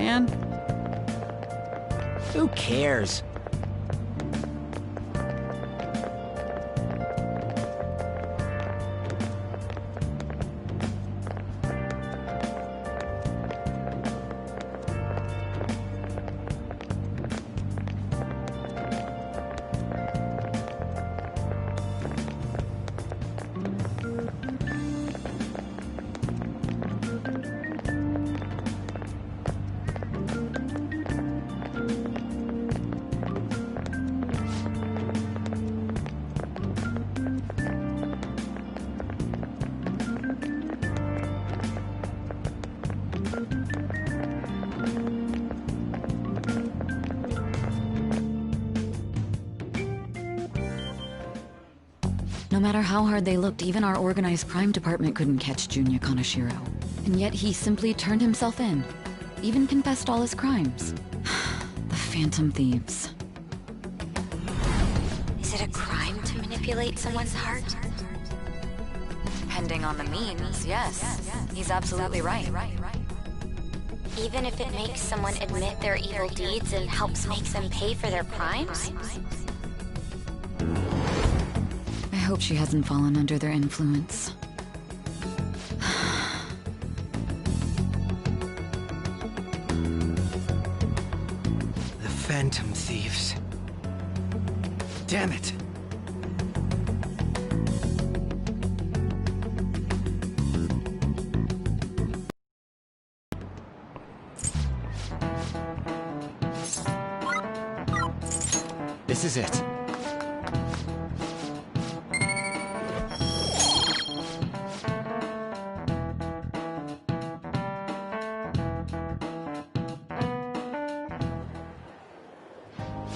man? Who cares? No matter how hard they looked, even our organized crime department couldn't catch Junya Kaneshiro. And yet he simply turned himself in. Even confessed all his crimes. The Phantom Thieves. Is it a crime to manipulate someone's heart? Depending on the means, yes. He's absolutely right. Even if it makes someone admit their evil deeds and helps make them pay for their crimes? I hope she hasn't fallen under their influence. The Phantom Thieves. Damn it. This is it.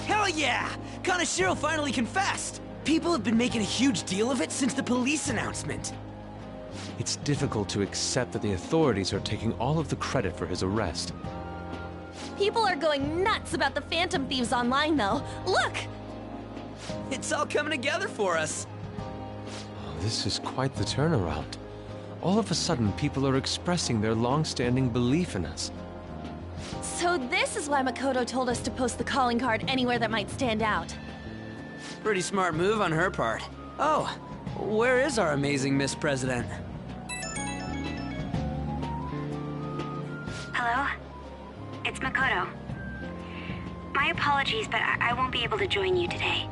Hell yeah! Kaneshiro finally confessed! People have been making a huge deal of it since the police announcement. It's difficult to accept that the authorities are taking all of the credit for his arrest. People are going nuts about the Phantom Thieves online, though. Look! It's all coming together for us. Oh, this is quite the turnaround. All of a sudden, people are expressing their long-standing belief in us. So this is why Makoto told us to post the calling card anywhere that might stand out. Pretty smart move on her part. Oh, where is our amazing Miss President? Hello? It's Makoto. My apologies, but I won't be able to join you today.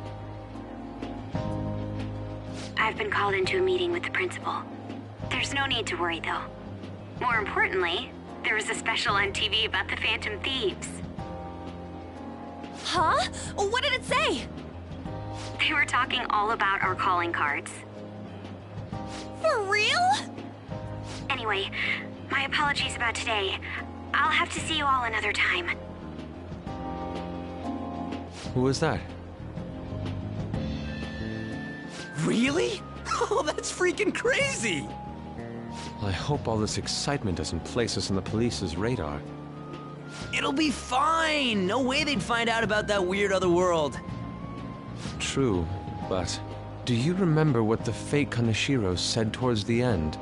I've been called into a meeting with the principal. There's no need to worry, though. More importantly, there was a special on TV about the Phantom Thieves. Huh? What did it say? They were talking all about our calling cards. For real? Anyway, my apologies about today. I'll have to see you all another time. Who was that? Really? Oh, that's freaking crazy! Well, I hope all this excitement doesn't place us on the police's radar. It'll be fine! No way they'd find out about that weird other world. True, but do you remember what the fake Kaneshiro said towards the end?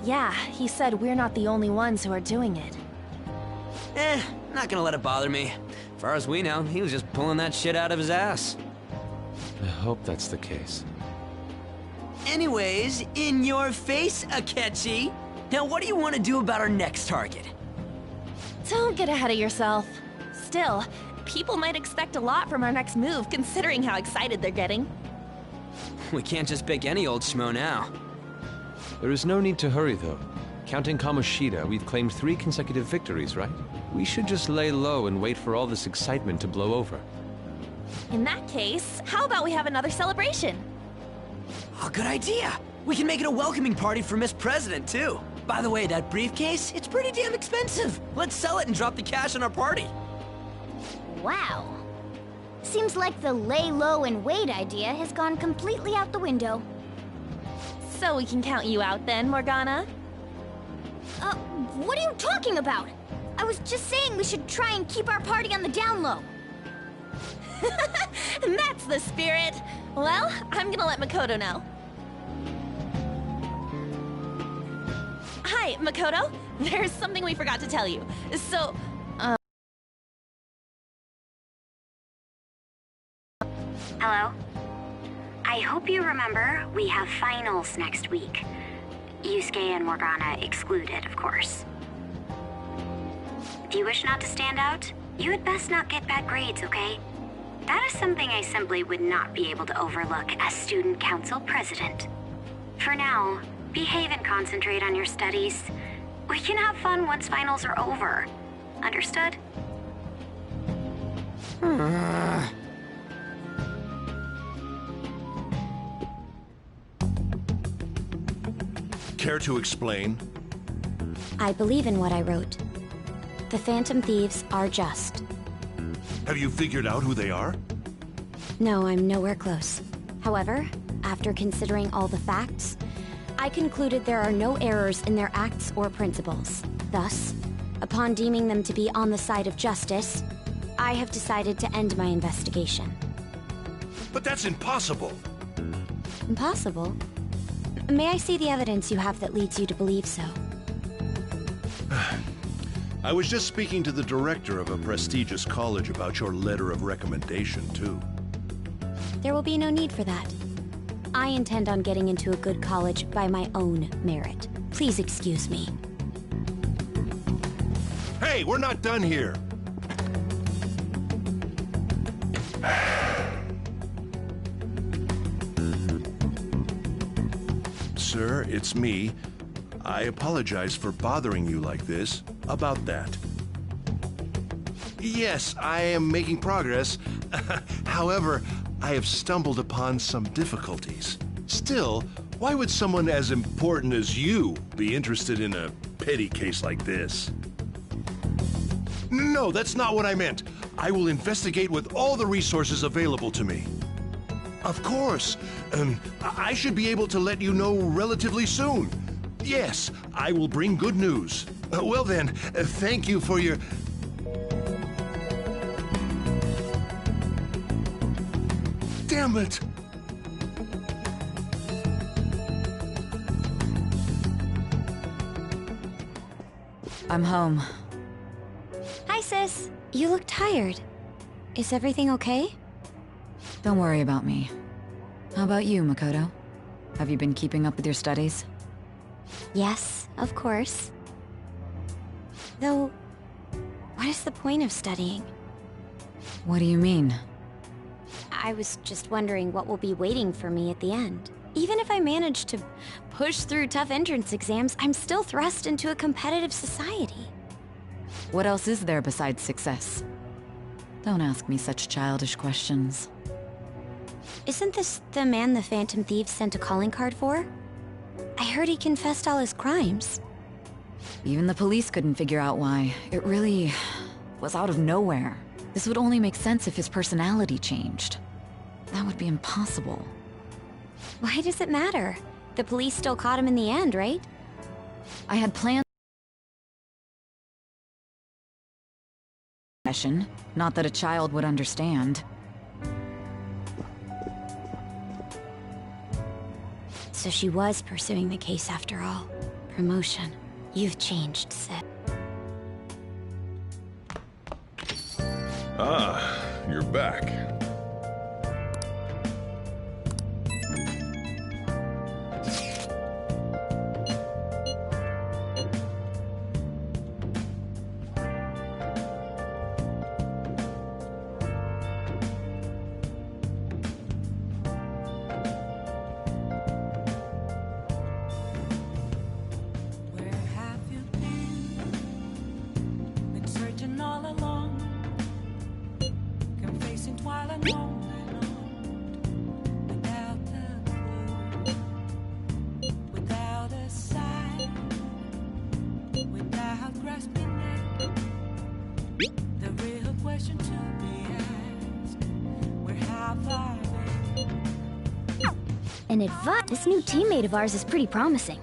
Yeah, he said we're not the only ones who are doing it. Not gonna let it bother me. As far as we know, he was just pulling that shit out of his ass. I hope that's the case. Anyways, in your face, Akechi. Now what do you want to do about our next target? Don't get ahead of yourself. Still, people might expect a lot from our next move, considering how excited they're getting. We can't just pick any old schmo now. There is no need to hurry, though. Counting Kamoshida, we've claimed 3 consecutive victories, right? We should just lay low and wait for all this excitement to blow over. In that case, how about we have another celebration? Oh, good idea. We can make it a welcoming party for Miss President, too. By the way, that briefcase, it's pretty damn expensive. Let's sell it and drop the cash on our party. Wow. Seems like the lay low and wait idea has gone completely out the window. So we can count you out then, Morgana? What are you talking about? I was just saying we should try and keep our party on the down low. That's the spirit. Well, I'm gonna let Makoto know. Hi, Makoto. There's something we forgot to tell you. So, Hello? I hope you remember we have finals next week. Yusuke and Morgana excluded, of course. If you wish not to stand out, you had best not get bad grades, okay? That is something I simply would not be able to overlook as student council president. For now, behave and concentrate on your studies. We can have fun once finals are over. Understood? Care to explain? I believe in what I wrote. The Phantom Thieves are just. Have you figured out who they are? No, I'm nowhere close. However, after considering all the facts, I concluded there are no errors in their acts or principles. Thus, upon deeming them to be on the side of justice, I have decided to end my investigation. But that's impossible! Impossible? May I see the evidence you have that leads you to believe so? I was just speaking to the director of a prestigious college about your letter of recommendation, too. There will be no need for that. I intend on getting into a good college by my own merit. Please excuse me. Hey, we're not done here! Sir, it's me. I apologize for bothering you like this. About that. Yes, I am making progress. However, I have stumbled upon some difficulties. Still, why would someone as important as you be interested in a petty case like this? No, that's not what I meant. I will investigate with all the resources available to me. Of course. I should be able to let you know relatively soon. Yes, I will bring good news. Well then, thank you for your... Damn it! I'm home. Hi, sis. You look tired. Is everything okay? Don't worry about me. How about you, Makoto? Have you been keeping up with your studies? Yes, of course. Though, what is the point of studying? What do you mean? I was just wondering what will be waiting for me at the end. Even if I manage to push through tough entrance exams, I'm still thrust into a competitive society. What else is there besides success? Don't ask me such childish questions. Isn't this the man the Phantom Thieves sent a calling card for? I heard he confessed all his crimes. Even the police couldn't figure out why. It really was out of nowhere. This would only make sense if his personality changed. That would be impossible. Why does it matter? The police still caught him in the end, right? I had planned... Not that a child would understand. So she was pursuing the case after all. Promotion. You've changed, Sid. Ah, you're back. And this new teammate of ours is pretty promising.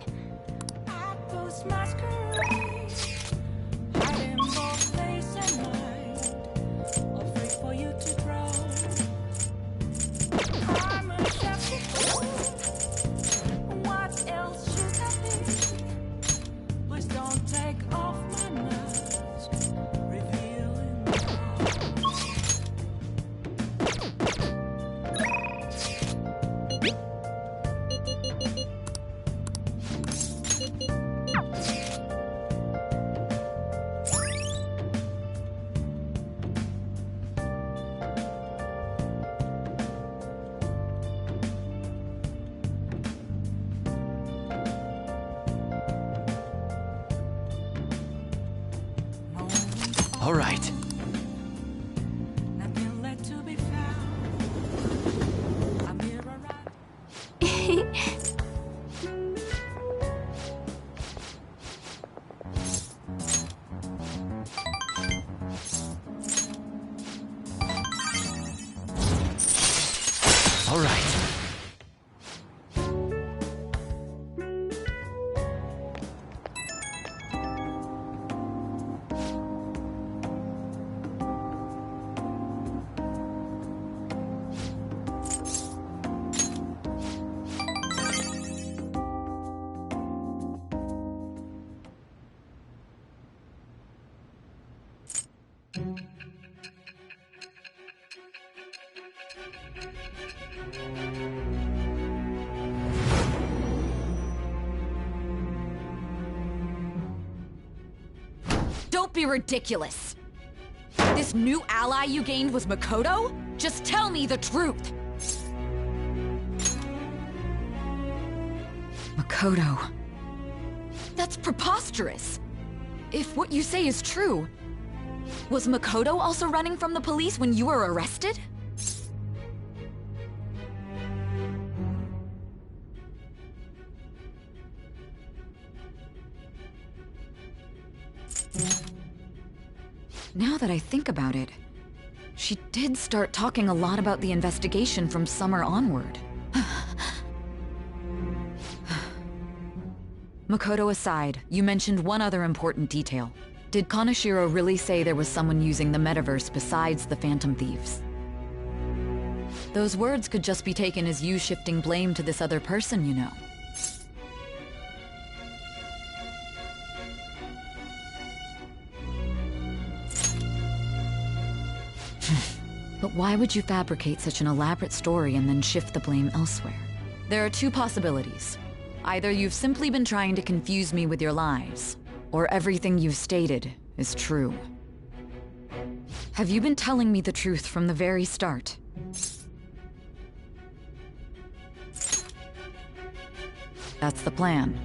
All right. All right. Don't be ridiculous! This new ally you gained was Makoto? Just tell me the truth! Makoto... That's preposterous! If what you say is true, was Makoto also running from the police when you were arrested? Now that I think about it, she did start talking a lot about the investigation from summer onward. Makoto aside, you mentioned one other important detail. Did Kaneshiro really say there was someone using the metaverse besides the Phantom Thieves? Those words could just be taken as you shifting blame to this other person, you know. But why would you fabricate such an elaborate story and then shift the blame elsewhere? There are two possibilities. Either you've simply been trying to confuse me with your lies, or everything you've stated is true. Have you been telling me the truth from the very start? That's the plan.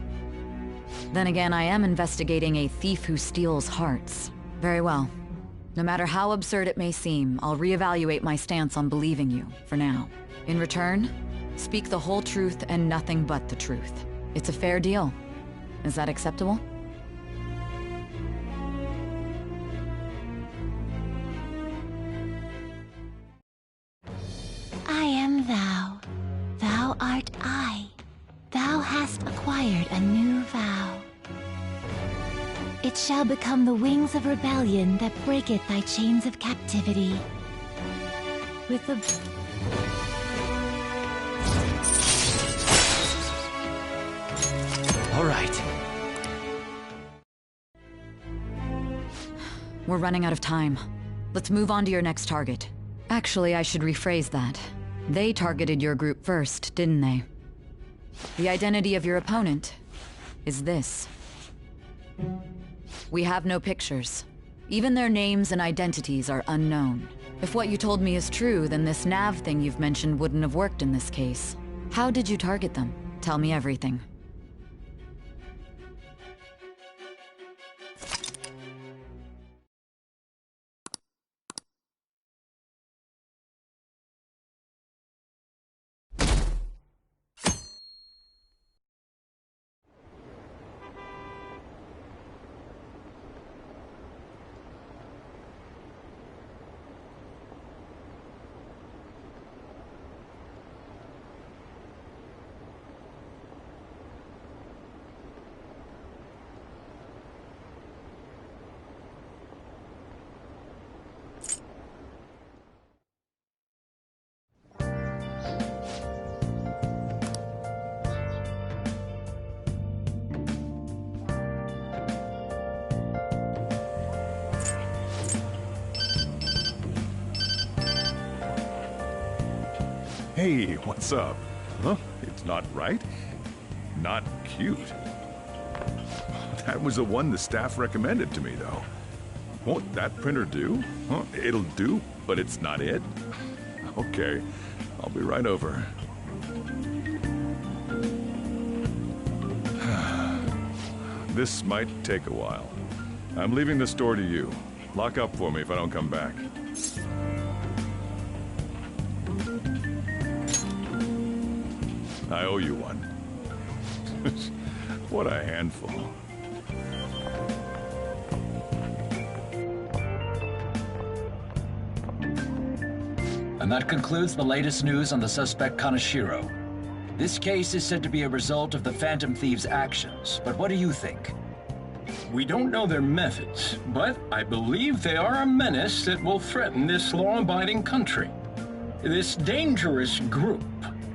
Then again, I am investigating a thief who steals hearts. Very well. No matter how absurd it may seem, I'll reevaluate my stance on believing you, for now. In return, speak the whole truth and nothing but the truth. It's a fair deal. Is that acceptable? I am thou. Thou art I. Thou hast acquired a new vow. It shall become the wings of rebellion that breaketh thy chains of captivity. With the... All right. We're running out of time. Let's move on to your next target. Actually, I should rephrase that. They targeted your group first, didn't they? The identity of your opponent is this. We have no pictures. Even their names and identities are unknown. If what you told me is true, then this nav thing you've mentioned wouldn't have worked in this case. How did you target them? Tell me everything. Hey, what's up? Huh? It's not right? Not cute. That was the one the staff recommended to me, though. Won't that printer do? Huh? It'll do, but it's not it? Okay, I'll be right over. This might take a while. I'm leaving the store to you. Lock up for me if I don't come back. I owe you one. What a handful. And that concludes the latest news on the suspect Kaneshiro. This case is said to be a result of the Phantom Thieves' actions, but what do you think? We don't know their methods, but I believe they are a menace that will threaten this law-abiding country. This dangerous group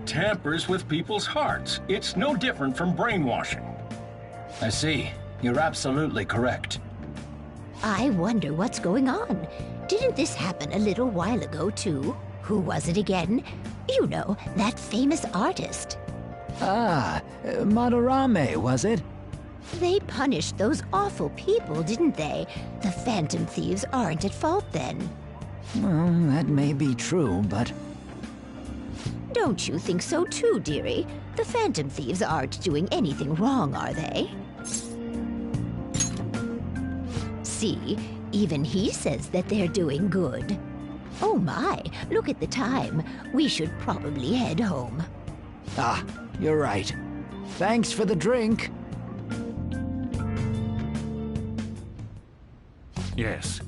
tampers with people's hearts. It's no different from brainwashing. I see. You're absolutely correct. I wonder what's going on. Didn't this happen a little while ago, too? Who was it again? You know, that famous artist. Ah, Madarame, was it? They punished those awful people, didn't they? The Phantom Thieves aren't at fault then. Well, that may be true, but... Don't you think so too, dearie? The Phantom Thieves aren't doing anything wrong, are they? See, even he says that they're doing good. Oh my, look at the time. We should probably head home. Ah, you're right. Thanks for the drink. Yes.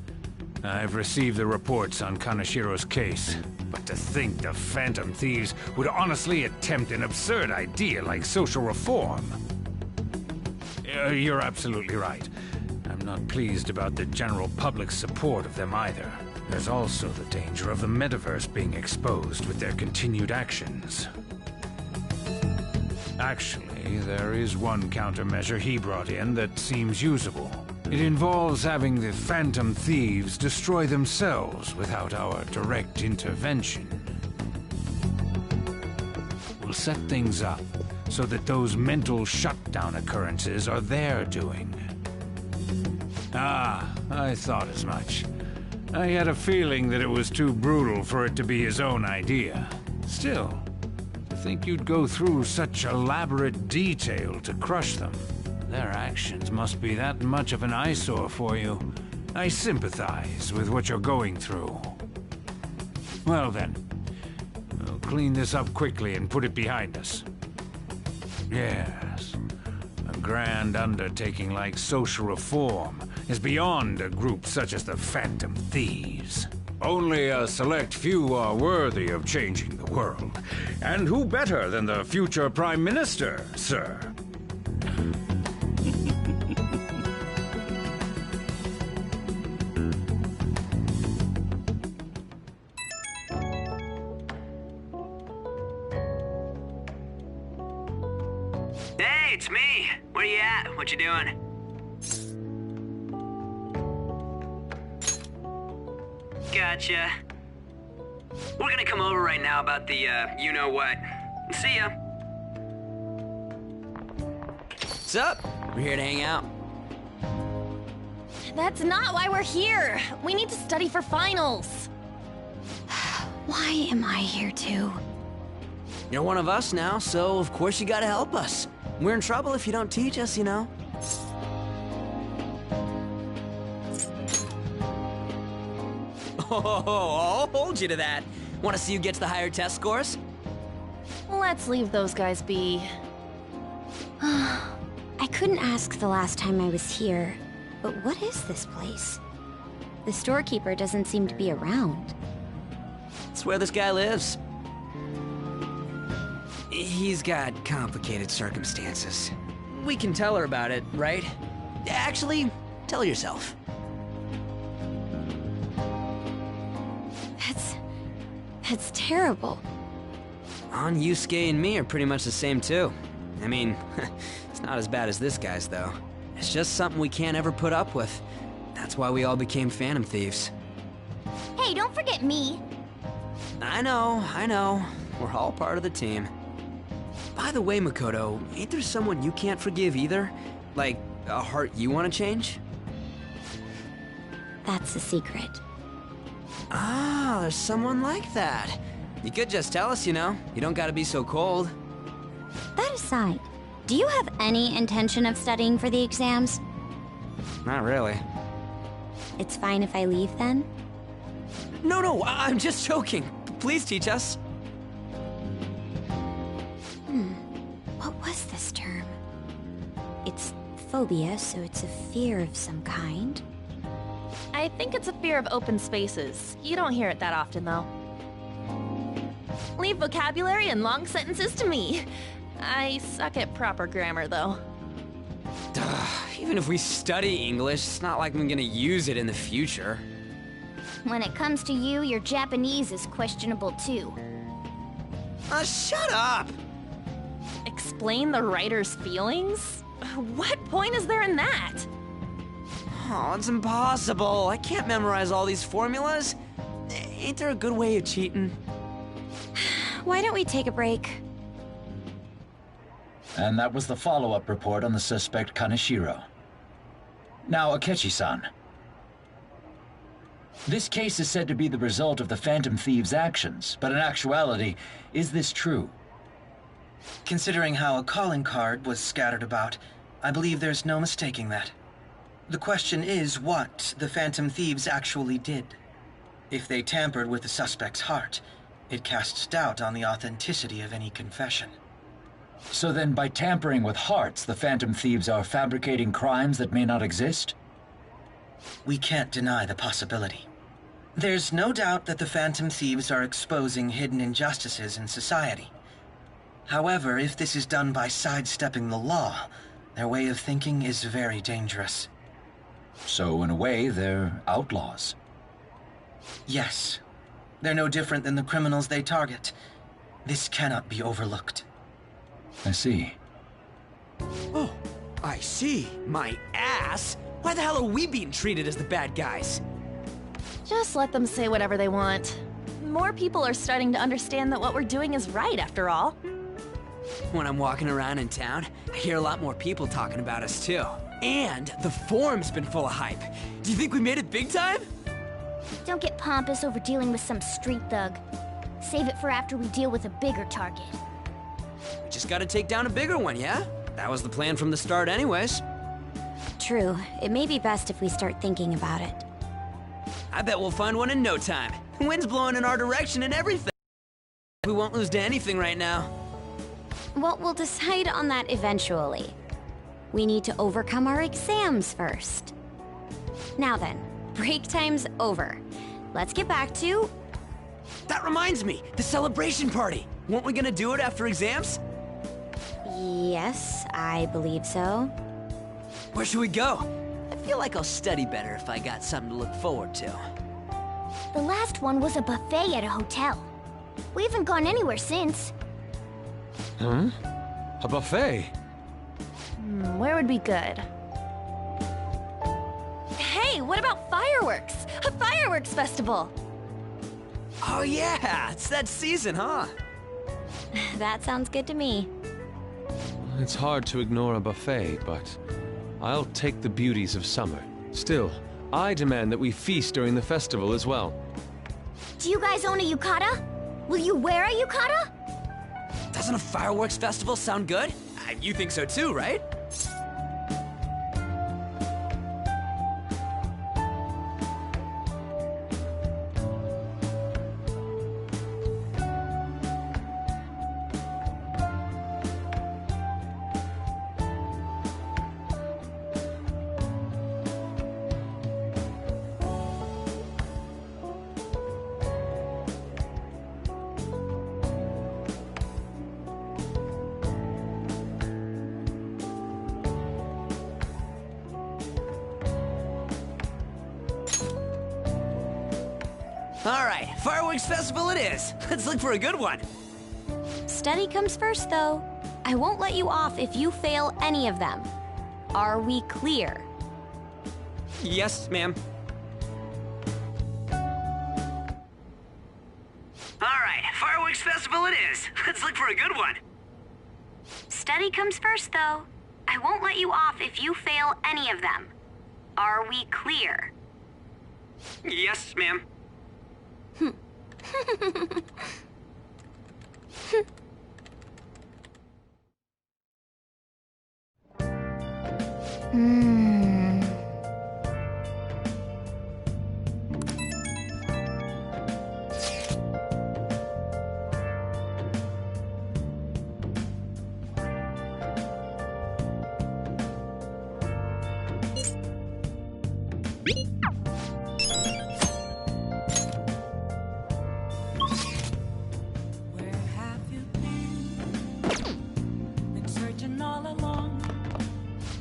I've received the reports on Kaneshiro's case. But to think the Phantom Thieves would honestly attempt an absurd idea like social reform. You're absolutely right. I'm not pleased about the general public's support of them either. There's also the danger of the metaverse being exposed with their continued actions. Actually, there is one countermeasure he brought in that seems usable. It involves having the Phantom Thieves destroy themselves without our direct intervention. We'll set things up so that those mental shutdown occurrences are their doing. Ah, I thought as much. I had a feeling that it was too brutal for it to be his own idea. Still, to think you'd go through such elaborate detail to crush them. Their actions must be that much of an eyesore for you. I sympathize with what you're going through. Well then, we'll clean this up quickly and put it behind us. Yes, a grand undertaking like social reform is beyond a group such as the Phantom Thieves. Only a select few are worthy of changing the world. And who better than the future Prime Minister, sir? Hey, it's me. Where you at? What you doing? Gotcha. We're gonna come over right now about the, you-know-what. See ya. What's up? We're here to hang out. That's not why we're here. We need to study for finals. Why am I here too? You're one of us now, so of course you gotta help us. We're in trouble if you don't teach us, you know. Oh, I'll hold you to that. Want to see who gets the higher test scores? Let's leave those guys be. I couldn't ask the last time I was here, but what is this place? The storekeeper doesn't seem to be around. It's where this guy lives. He's got complicated circumstances. We can tell her about it, right? Actually, tell yourself. That's terrible. On Yusuke and me are pretty much the same too. I mean, it's not as bad as this guy's though. It's just something we can't ever put up with. That's why we all became Phantom Thieves. Hey, don't forget me. I know. We're all part of the team. By the way, Makoto, ain't there someone you can't forgive either? Like, a heart you want to change? That's a secret. Ah, there's someone like that. You could just tell us, you know. You don't gotta be so cold. That aside, do you have any intention of studying for the exams? Not really. It's fine if I leave then? No, I'm just joking. Please teach us. What was this term? It's phobia, so it's a fear of some kind. I think it's a fear of open spaces. You don't hear it that often, though. Leave vocabulary and long sentences to me. I suck at proper grammar, though. Even if we study English, it's not like I'm gonna use it in the future. When it comes to you, your Japanese is questionable too. Shut up! Explain the writer's feelings? What point is there in that? Oh, it's impossible. I can't memorize all these formulas. Ain't there a good way of cheating? Why don't we take a break? And that was the follow-up report on the suspect Kaneshiro. Now, Akechi-san. This case is said to be the result of the Phantom Thieves' actions, but in actuality, is this true? Considering how a calling card was scattered about, I believe there's no mistaking that. The question is what the Phantom Thieves actually did. If they tampered with the suspect's heart, it casts doubt on the authenticity of any confession. So then, by tampering with hearts, the Phantom Thieves are fabricating crimes that may not exist? We can't deny the possibility. There's no doubt that the Phantom Thieves are exposing hidden injustices in society. However, if this is done by sidestepping the law, their way of thinking is very dangerous. So, in a way, they're outlaws. Yes. They're no different than the criminals they target. This cannot be overlooked. I see. Oh, I see. My ass? Why the hell are we being treated as the bad guys? Just let them say whatever they want. More people are starting to understand that what we're doing is right, after all. When I'm walking around in town, I hear a lot more people talking about us, too. And the forum's been full of hype. Do you think we made it big time? Don't get pompous over dealing with some street thug. Save it for after we deal with a bigger target. We just gotta take down a bigger one, yeah? That was the plan from the start anyways. True. It may be best if we start thinking about it. I bet we'll find one in no time. The wind's blowing in our direction and everything. We won't lose to anything right now. Well, we'll decide on that eventually. We need to overcome our exams first. Now then, break time's over. Let's get back to... That reminds me, the celebration party. Weren't we gonna do it after exams? Yes, I believe so. Where should we go? I feel like I'll study better if I got something to look forward to. The last one was a buffet at a hotel. We haven't gone anywhere since. Huh? A buffet? Where would be good? Hey, what about fireworks? A fireworks festival! Oh yeah, it's that season, huh? That sounds good to me. It's hard to ignore a buffet, but I'll take the beauties of summer. Still, I demand that we feast during the festival as well. Do you guys own a yukata? Will you wear a yukata? Doesn't a fireworks festival sound good? You think so too, right? All right, fireworks festival it is. Let's look for a good one. Study comes first, though. I won't let you off if you fail any of them. Are we clear? Yes, ma'am. All right, fireworks festival it is. Let's look for a good one. Study comes first, though. I won't let you off if you fail any of them. Are we clear? Yes, ma'am.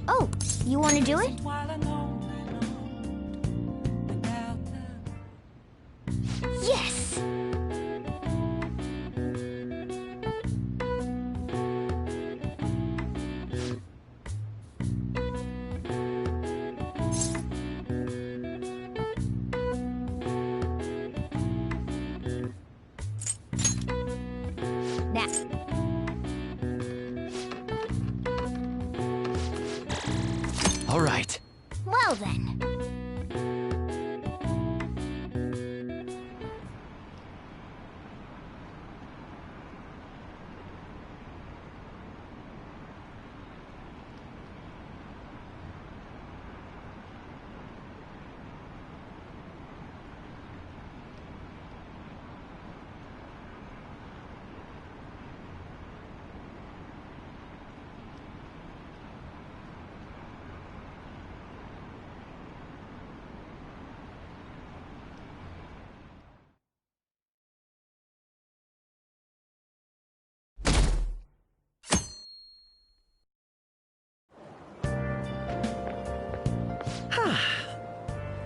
Oh, you want to do it? Yes! Now. All right. Well then.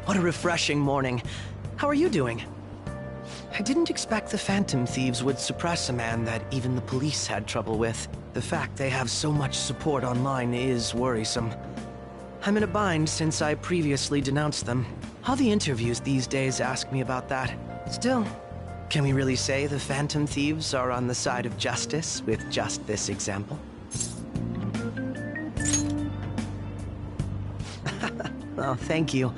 What a refreshing morning. How are you doing? I didn't expect the Phantom Thieves would suppress a man that even the police had trouble with. The fact they have so much support online is worrisome. I'm in a bind since I previously denounced them. All the interviews these days ask me about that. Still, can we really say the Phantom Thieves are on the side of justice with just this example? Oh, thank you.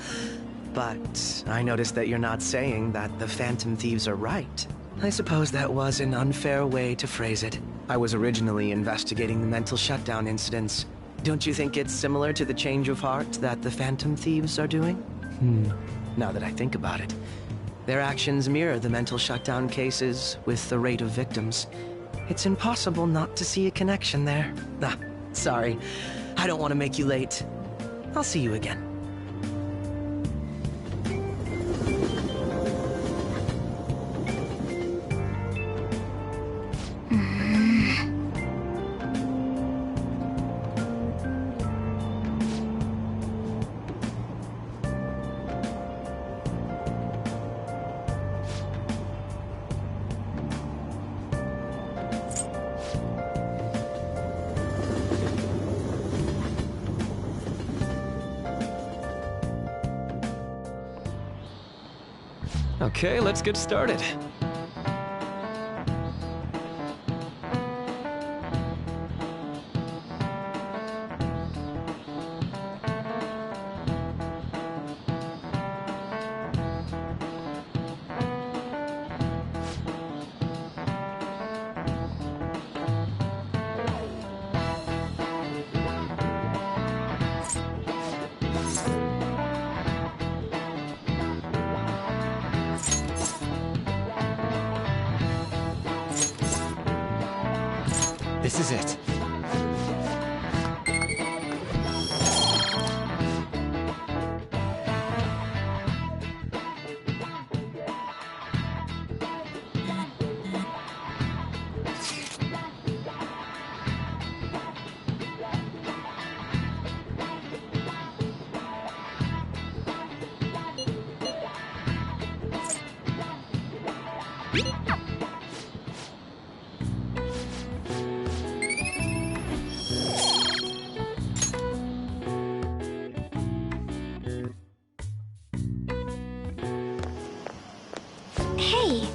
But I noticed that you're not saying that the Phantom Thieves are right. I suppose that was an unfair way to phrase it. I was originally investigating the mental shutdown incidents. Don't you think it's similar to the change of heart that the Phantom Thieves are doing? Now that I think about it, their actions mirror the mental shutdown cases with the rate of victims. It's impossible not to see a connection there. Sorry. I don't want to make you late. I'll see you again. Okay, let's get started. This is it. Hey!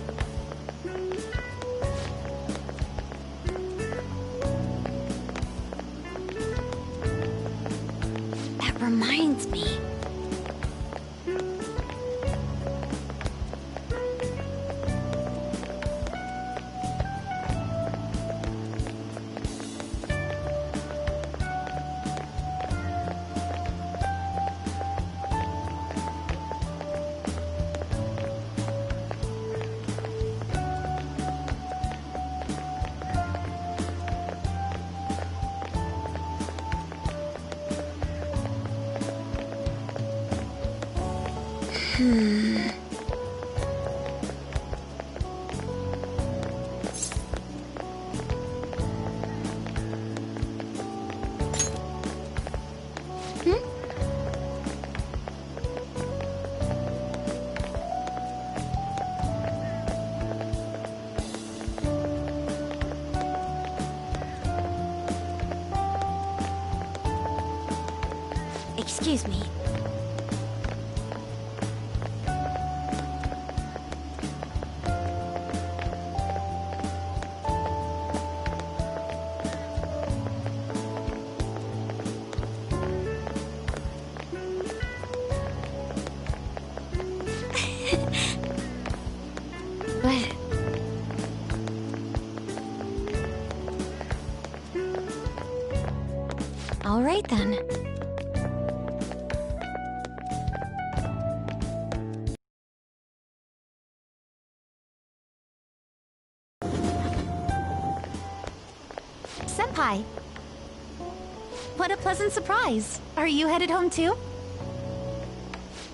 That reminds me. Excuse me. All right then. Senpai! What a pleasant surprise! Are you headed home too?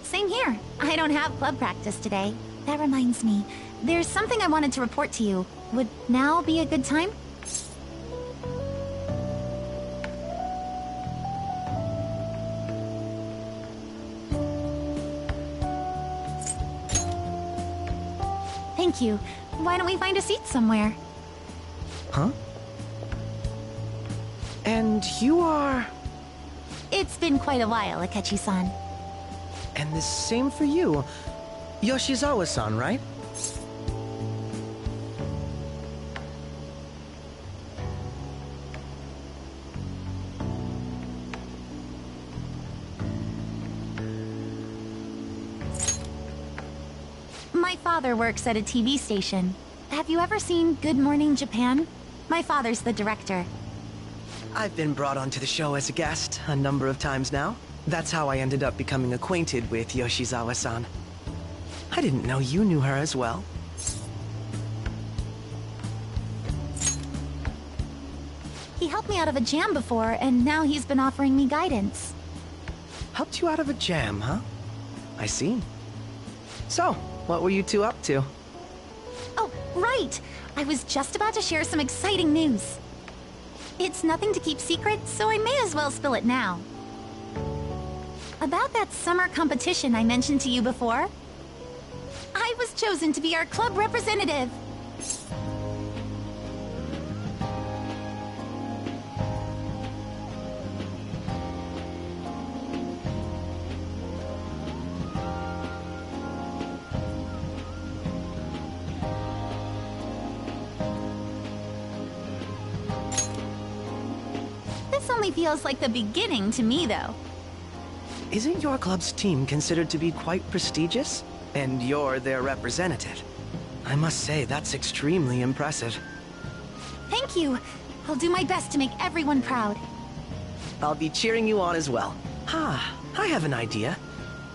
Same here. I don't have club practice today. That reminds me, there's something I wanted to report to you. Would now be a good time? Thank you. Why don't we find a seat somewhere? Huh? And you are... It's been quite a while, Akechi-san. And the same for you. Yoshizawa-san, right? My father works at a TV station. Have you ever seen Good Morning Japan? My father's the director. I've been brought onto the show as a guest a number of times now. That's how I ended up becoming acquainted with Yoshizawa-san. I didn't know you knew her as well. He helped me out of a jam before, and now he's been offering me guidance. Helped you out of a jam, huh? I see. So, what were you two up to? Oh, right! I was just about to share some exciting news. It's nothing to keep secret, so I may as well spill it now. About that summer competition I mentioned to you before, I was chosen to be our club representative. This only feels like the beginning to me, though. Isn't your club's team considered to be quite prestigious? And you're their representative. I must say, that's extremely impressive. Thank you. I'll do my best to make everyone proud. I'll be cheering you on as well. Ah, I have an idea.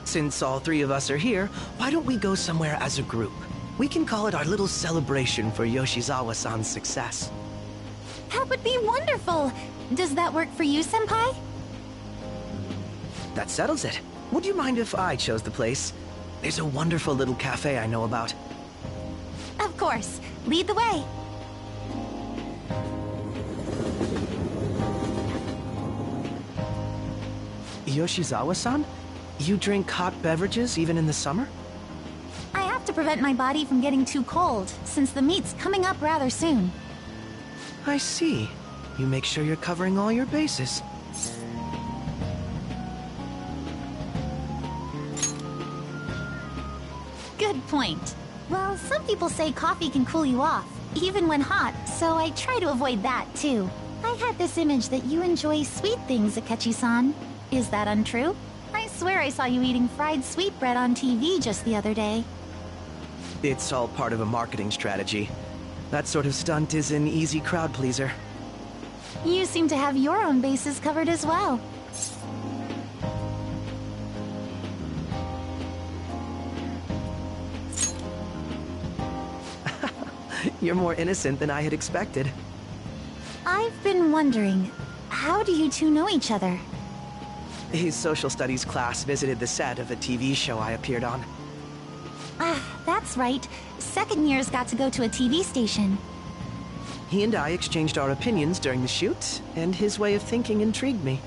Since all three of us are here, why don't we go somewhere as a group? We can call it our little celebration for Yoshizawa-san's success. That would be wonderful! Does that work for you, Senpai? That settles it. Would you mind if I chose the place? There's a wonderful little cafe I know about. Of course. Lead the way. Yoshizawa-san? You drink hot beverages even in the summer? I have to prevent my body from getting too cold, since the meet's coming up rather soon. I see. You make sure you're covering all your bases. Good point. Well, some people say coffee can cool you off, even when hot, so I try to avoid that, too. I had this image that you enjoy sweet things, Akechi-san. Is that untrue? I swear I saw you eating fried sweetbread on TV just the other day. It's all part of a marketing strategy. That sort of stunt is an easy crowd pleaser. You seem to have your own bases covered as well. You're more innocent than I had expected. I've been wondering, how do you two know each other? His social studies class visited the set of a TV show I appeared on. Ah, that's right. Second years got to go to a TV station. He and I exchanged our opinions during the shoot, and his way of thinking intrigued me.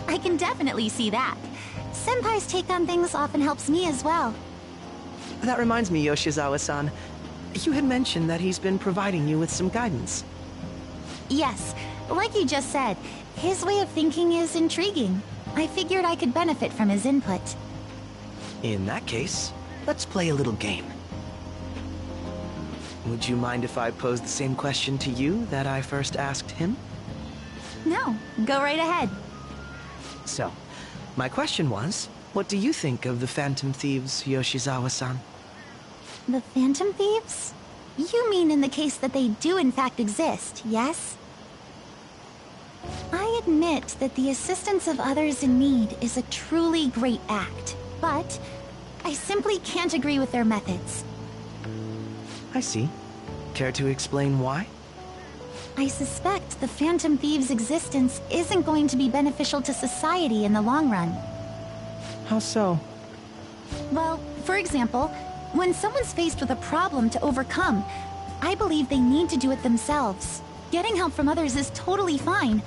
I can definitely see that. Senpai's take on things often helps me as well. That reminds me, Yoshizawa-san. You had mentioned that he's been providing you with some guidance. Yes, like you just said, his way of thinking is intriguing. I figured I could benefit from his input. In that case, let's play a little game. Would you mind if I pose the same question to you that I first asked him? No, go right ahead. So, my question was, what do you think of the Phantom Thieves, Yoshizawa-san? The Phantom Thieves? You mean in the case that they do in fact exist, yes? I admit that the assistance of others in need is a truly great act, but I simply can't agree with their methods. I see. Care to explain why? I suspect the Phantom Thieves' existence isn't going to be beneficial to society in the long run. How so? Well, for example, when someone's faced with a problem to overcome, I believe they need to do it themselves. Getting help from others is totally fine,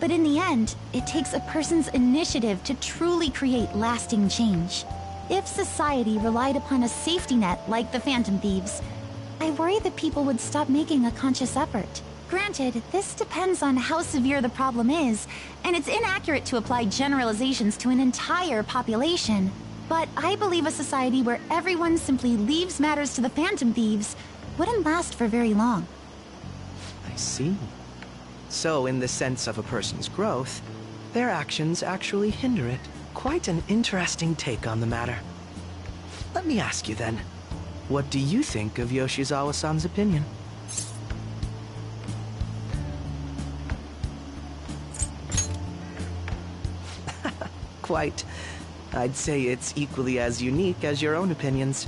but in the end, it takes a person's initiative to truly create lasting change. If society relied upon a safety net like the Phantom Thieves, I worry that people would stop making a conscious effort. Granted, this depends on how severe the problem is, and it's inaccurate to apply generalizations to an entire population. But I believe a society where everyone simply leaves matters to the Phantom Thieves wouldn't last for very long. I see. So, in the sense of a person's growth, their actions actually hinder it. Quite an interesting take on the matter. Let me ask you then, what do you think of Yoshizawa-san's opinion? Quite. I'd say it's equally as unique as your own opinions.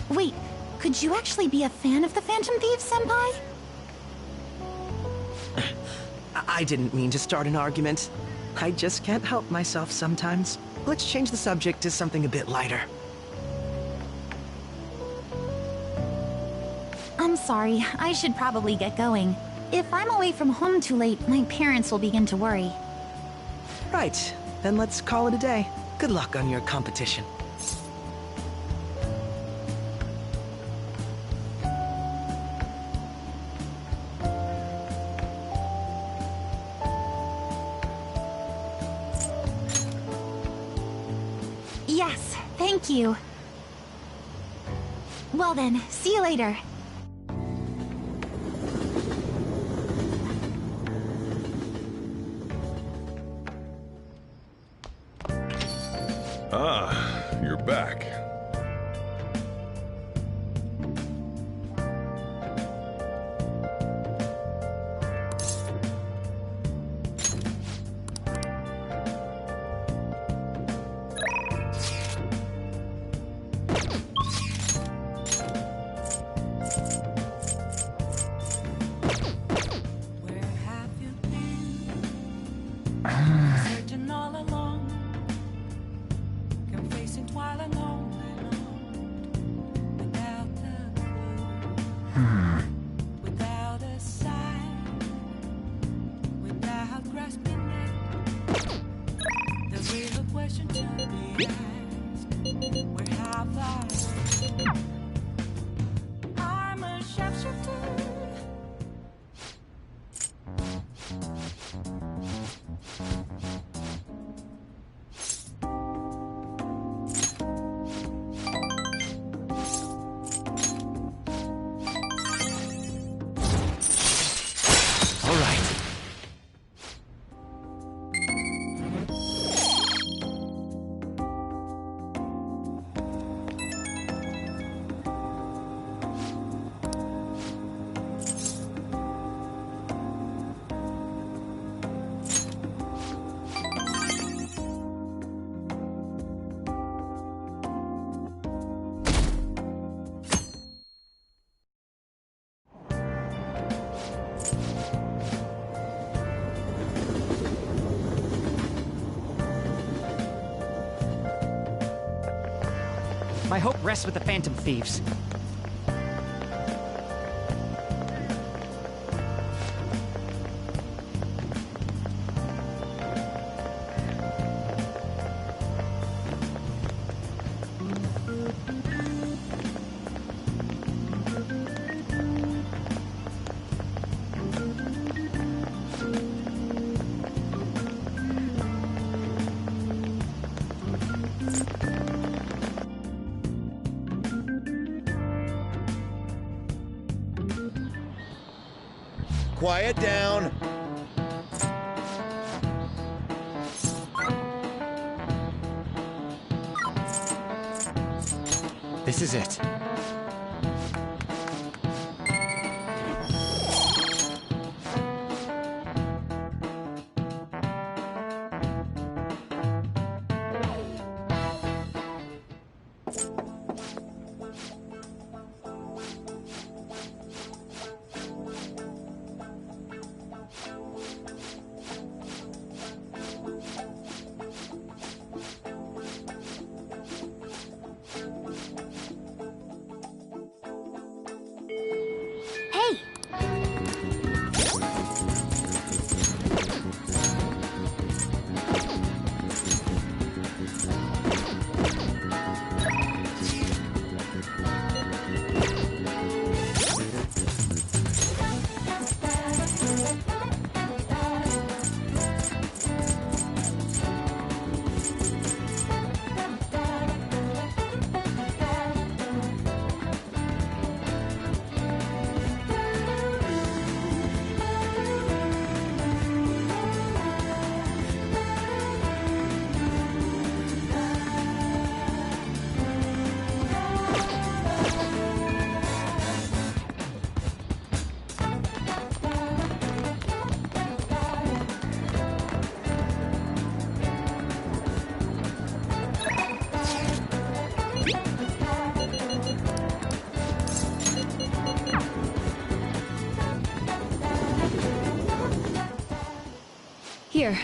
Wait, could you actually be a fan of the Phantom Thieves, Senpai? I didn't mean to start an argument. I just can't help myself sometimes. Let's change the subject to something a bit lighter. I'm sorry, I should probably get going. If I'm away from home too late, my parents will begin to worry. Right, then let's call it a day. Good luck on your competition. Yes, thank you. Well then, see you later. Ah, you're back. My hope rests with the Phantom Thieves. Quiet down. This is it. Here.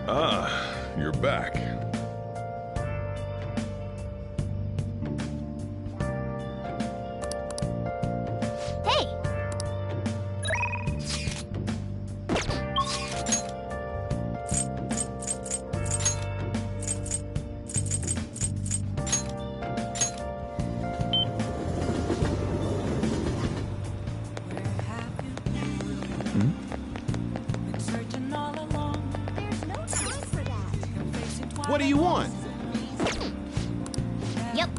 Ah, you're back. Hey! What do you want? Yep.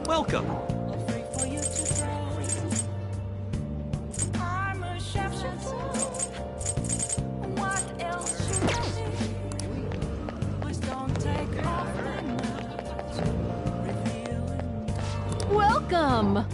Welcome. Welcome!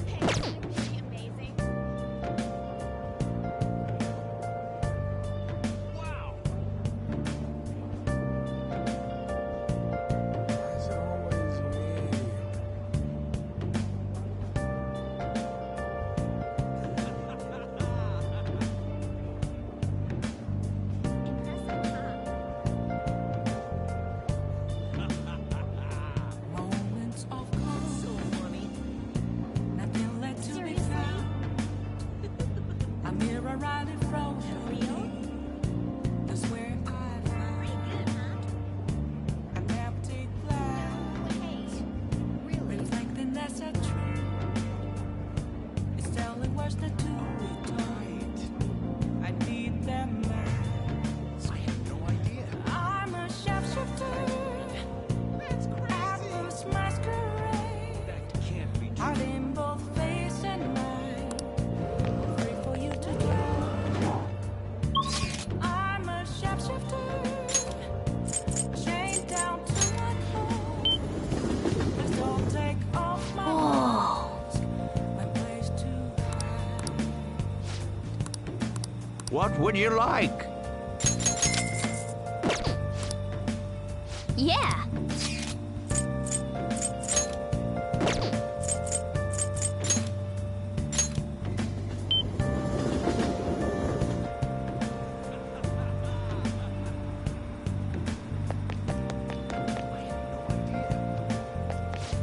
What would you like? Yeah.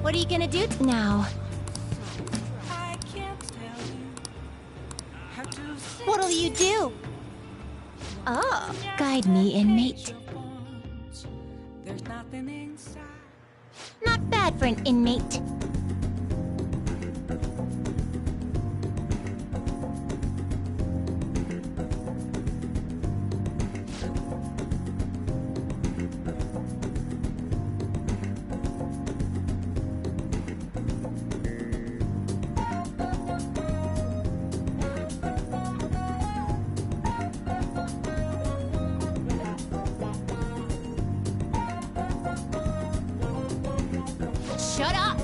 What are you gonna do now? What'll you do? Oh. Guide me, inmate. Not bad for an inmate. Shut up!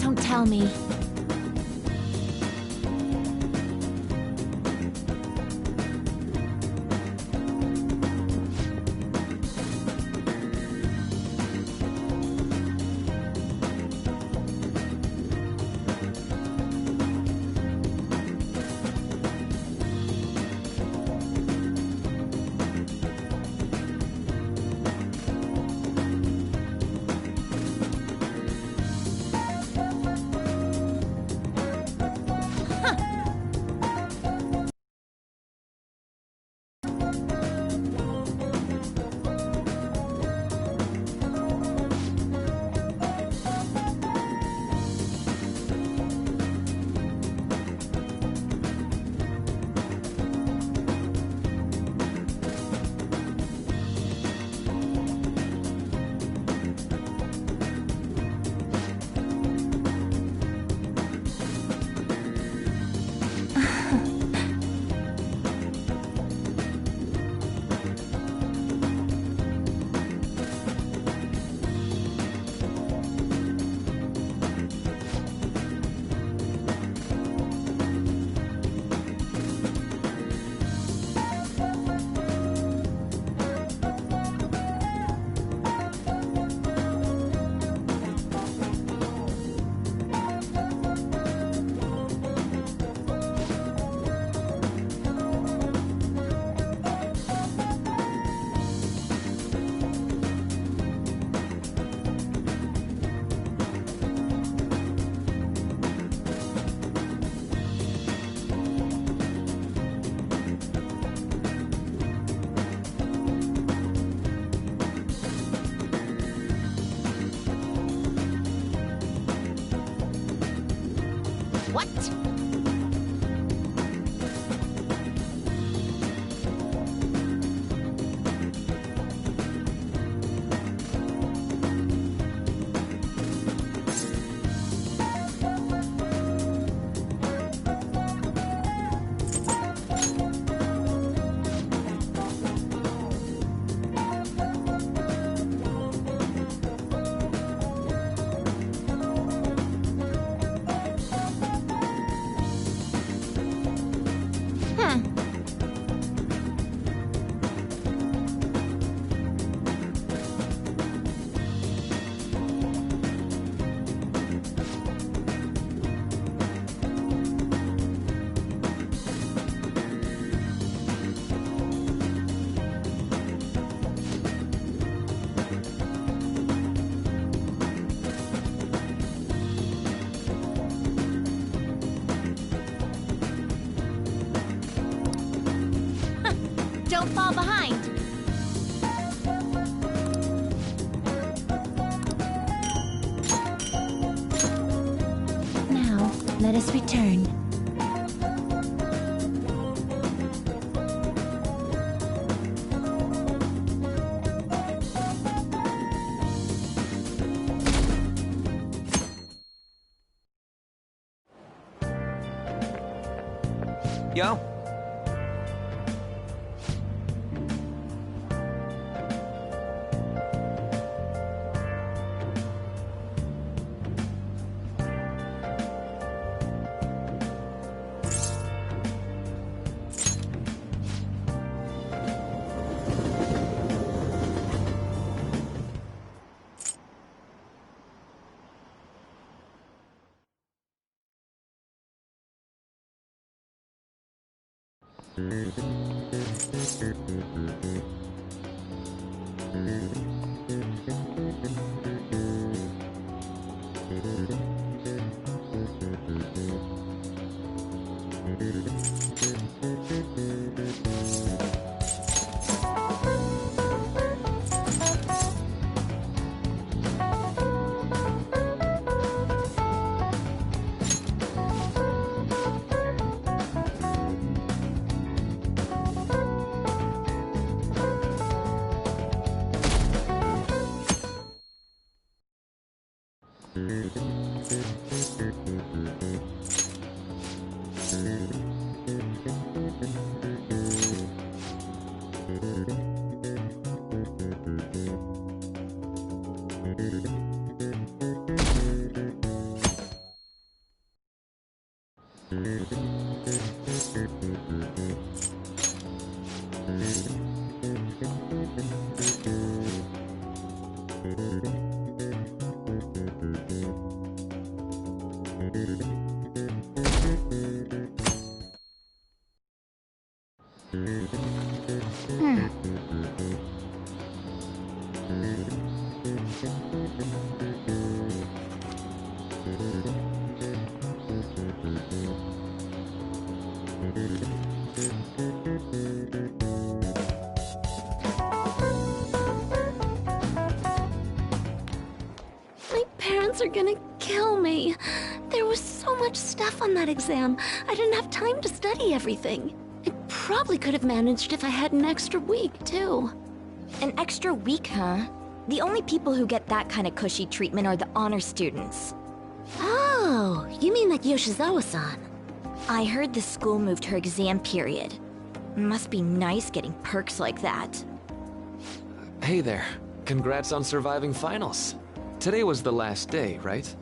Don't tell me. don't fall behind. Now, let us return. Yo. My parents are gonna kill me. There was so much stuff on that exam. I didn't have time to study everything. I probably could have managed if I had an extra week, too. An extra week, huh? The only people who get that kind of cushy treatment are the honor students. Oh, you mean like Yoshizawa-san? I heard the school moved her exam period. Must be nice getting perks like that. Hey there. Congrats on surviving finals. Today was the last day, right?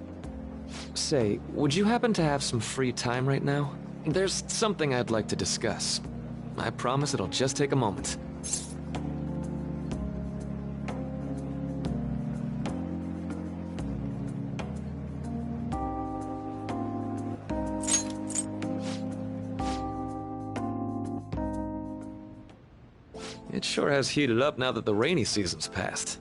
Say, would you happen to have some free time right now? There's something I'd like to discuss. I promise it'll just take a moment. It sure has heated up now that the rainy season's passed.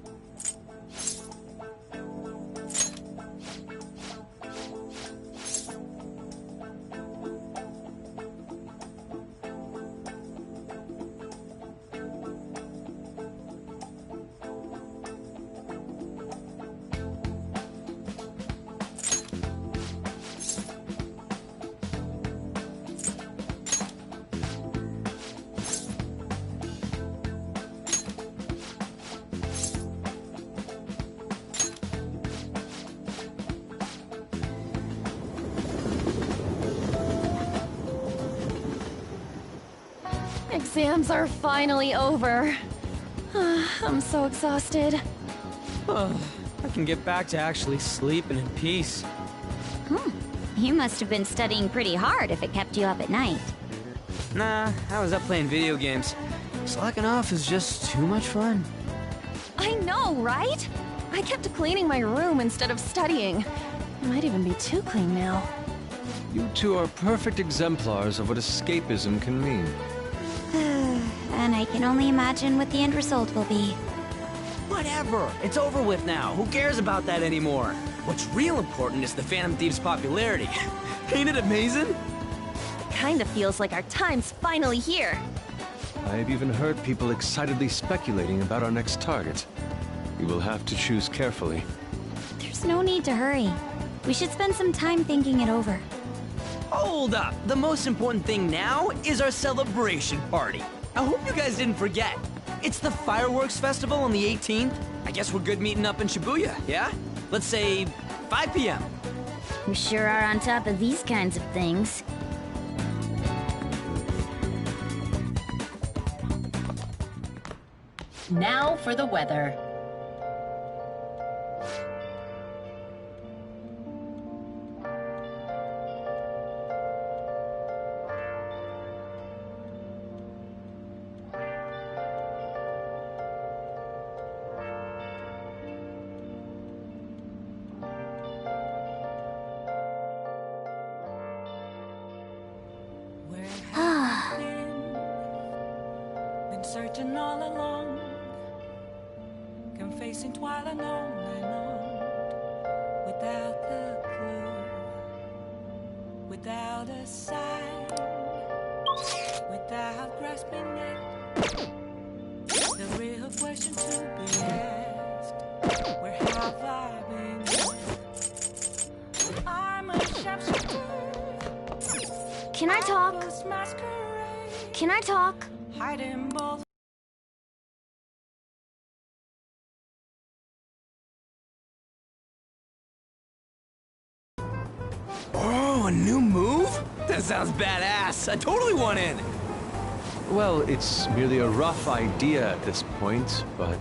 Exams are finally over. I'm so exhausted. I can get back to actually sleeping in peace. You must have been studying pretty hard if it kept you up at night. Nah, I was up playing video games. Slacking off is just too much fun. I know, right? I kept cleaning my room instead of studying. It might even be too clean now. You two are perfect exemplars of what escapism can mean. And I can only imagine what the end result will be. Whatever. It's over with now. Who cares about that anymore? What's real important is the Phantom Thieves' popularity. Ain't it amazing? Kinda feels like our time's finally here. I've even heard people excitedly speculating about our next target. We will have to choose carefully. There's no need to hurry. We should spend some time thinking it over. Hold up! The most important thing now is our celebration party. I hope you guys didn't forget. It's the fireworks festival on the 18th. I guess we're good meeting up in Shibuya, yeah? Let's say 5 p.m. We sure are on top of these kinds of things. Now for the weather. Been searching all along, confessing while alone and on, without the clue, without a sign, without grasping it. The real question to be asked: where have I been? I'm a shapeshifter. Can I talk? Can I talk? Hiding both. Oh, a new move? That sounds badass. I totally want in. Well, it's merely a rough idea at this point, but...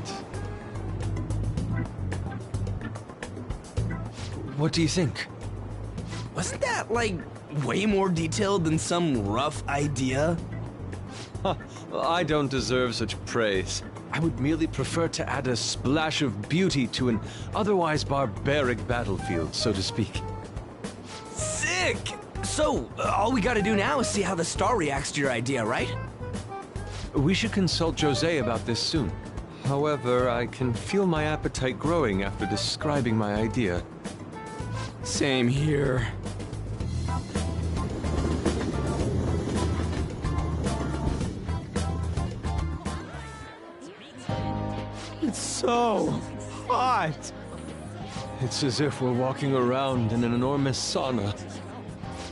What do you think? Wasn't that, like, way more detailed than some rough idea? Huh, I don't deserve such praise. I would merely prefer to add a splash of beauty to an otherwise barbaric battlefield, so to speak. Sick! So, all we gotta do now is see how the star reacts to your idea, right? We should consult Jose about this soon. However, I can feel my appetite growing after describing my idea. Same here. It's so hot. It's as if we're walking around in an enormous sauna.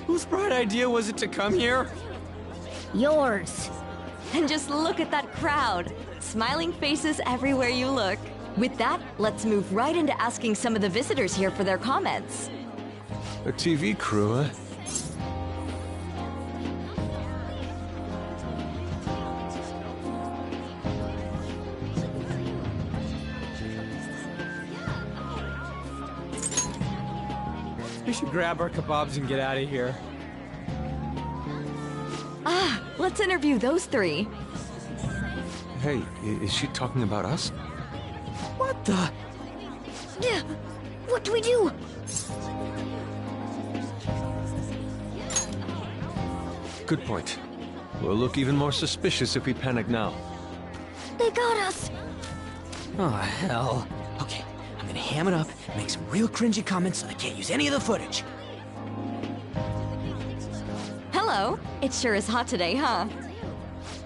Whose bright idea was it to come here? Yours. And just look at that crowd. Smiling faces everywhere you look. With that, let's move right into asking some of the visitors here for their comments. A TV crew, eh? We should grab our kebabs and get out of here. Ah, let's interview those three. Hey, is she talking about us? What the? Yeah, what do we do? Good point. We'll look even more suspicious if we panic now. They got us. Oh, hell. Okay, I'm gonna ham it up and make some real cringy comments so they can't use any of the footage. Hello. It sure is hot today, huh?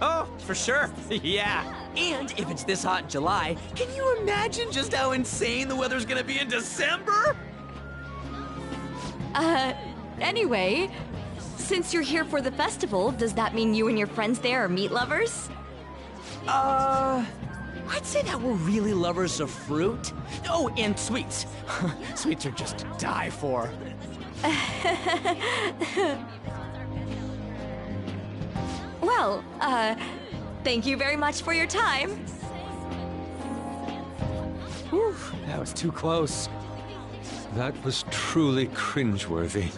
Oh, for sure. Yeah. And if it's this hot in July, can you imagine just how insane the weather's gonna be in December? Anyway, since you're here for the festival, does that mean you and your friends there are meat lovers? I'd say that we're really lovers of fruit. Oh, and sweets. Sweets are just to die for. Well, thank you very much for your time. Whew, that was too close. That was truly cringeworthy.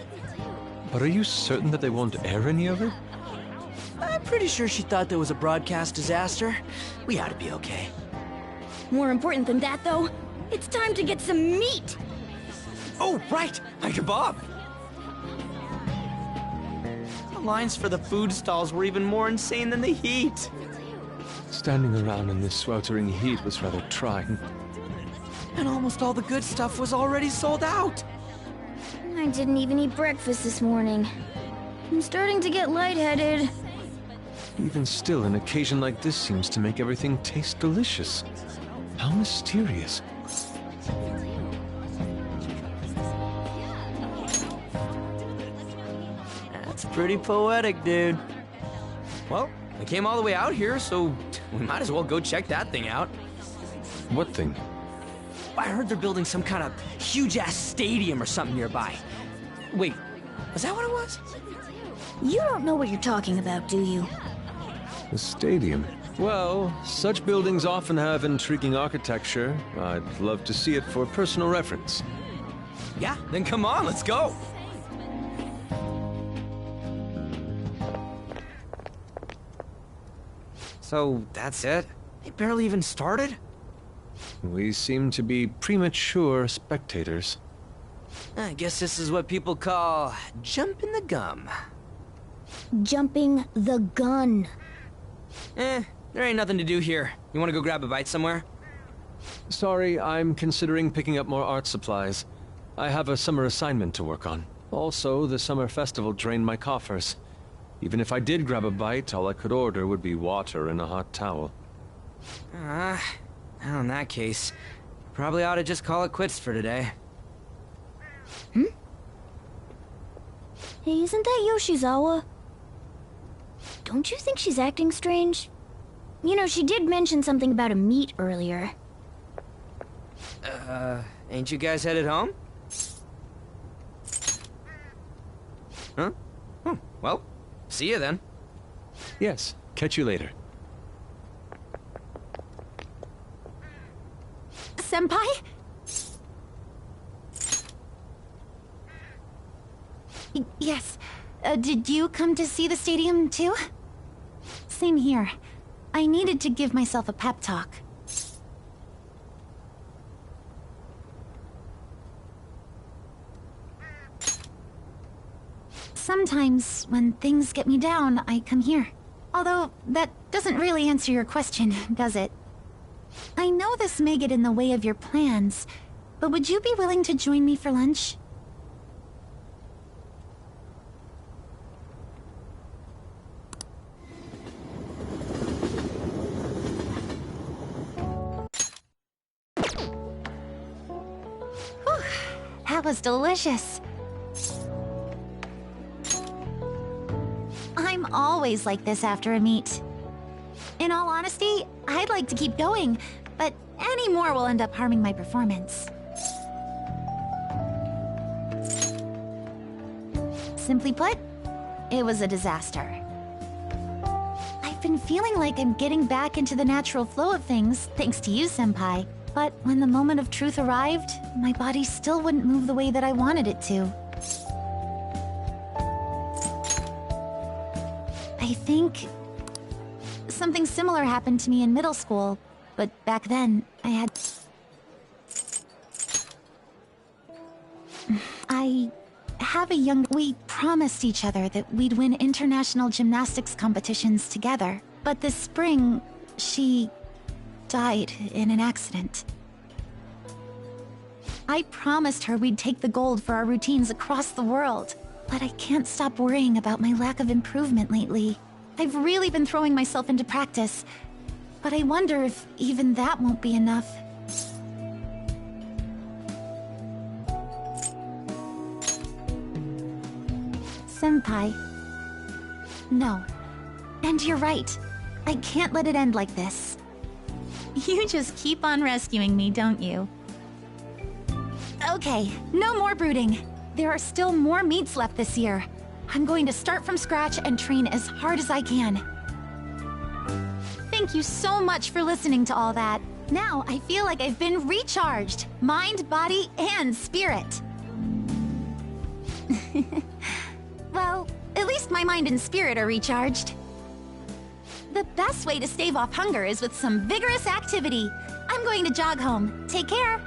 But are you certain that they won't air any of it? I'm pretty sure she thought there was a broadcast disaster. We ought to be okay. More important than that, though, it's time to get some meat. Oh, right, my kebab. The lines for the food stalls were even more insane than the heat. Standing around in this sweltering heat was rather trying. And almost all the good stuff was already sold out. I didn't even eat breakfast this morning. I'm starting to get lightheaded. Even still, an occasion like this seems to make everything taste delicious. How mysterious. That's pretty poetic, dude. Well, we came all the way out here, so we might as well go check that thing out. What thing? I heard they're building some kind of huge-ass stadium or something nearby. Wait, was that what it was? You don't know what you're talking about, do you? The stadium. Well, such buildings often have intriguing architecture. I'd love to see it for personal reference. Yeah, then come on, let's go. So, that's it? They barely even started? We seem to be premature spectators. I guess this is what people call jumping the gum. Jumping the gun. There ain't nothing to do here. You wanna go grab a bite somewhere? Sorry, I'm considering picking up more art supplies. I have a summer assignment to work on. Also, the summer festival drained my coffers. Even if I did grab a bite, all I could order would be water and a hot towel. Well, in that case, probably ought to just call it quits for today. Hey, isn't that Yoshizawa? Don't you think she's acting strange? You know, she did mention something about a meet earlier. Ain't you guys headed home? Huh? Well, see you then. Yes, catch you later. Senpai? Yes. Did you come to see the stadium, too? Same here. I needed to give myself a pep talk. Sometimes, when things get me down, I come here. Although, that doesn't really answer your question, does it? I know this may get in the way of your plans, but would you be willing to join me for lunch? Whew, that was delicious. I'm always like this after a meet. In all honesty, I'd like to keep going, but any more will end up harming my performance. Simply put, it was a disaster. I've been feeling like I'm getting back into the natural flow of things, thanks to you, Senpai. But when the moment of truth arrived, my body still wouldn't move the way that I wanted it to. I think something similar happened to me in middle school, but back then, I have a we promised each other that we'd win international gymnastics competitions together. But this spring, she died in an accident. I promised her we'd take the gold for our routines across the world. But I can't stop worrying about my lack of improvement lately. I've really been throwing myself into practice, but I wonder if even that won't be enough. Senpai. No. And you're right. I can't let it end like this. You just keep on rescuing me, don't you? Okay, no more brooding. There are still more meets left this year. I'm going to start from scratch and train as hard as I can. Thank you so much for listening to all that. Now I feel like I've been recharged. Mind, body, and spirit. Well, at least my mind and spirit are recharged. The best way to stave off hunger is with some vigorous activity. I'm going to jog home. Take care.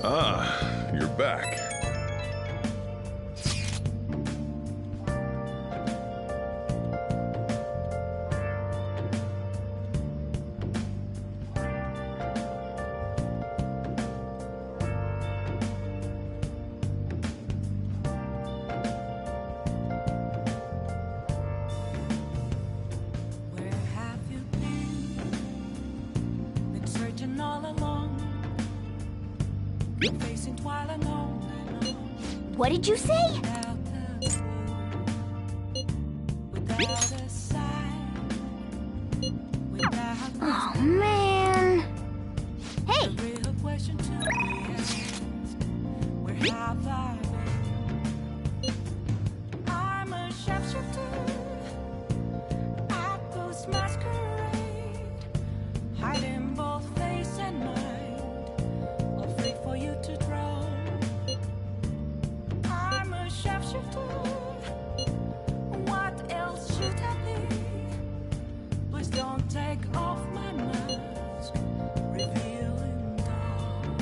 Ah, you're back. What did you say? Oh, man. Hey! I'm a sharpshooter at Ghost Masquerade, hiding both face and mind, afraid for you to draw. I'm a sharpshooter. What else should I be? Please don't take off my mask, revealing dark.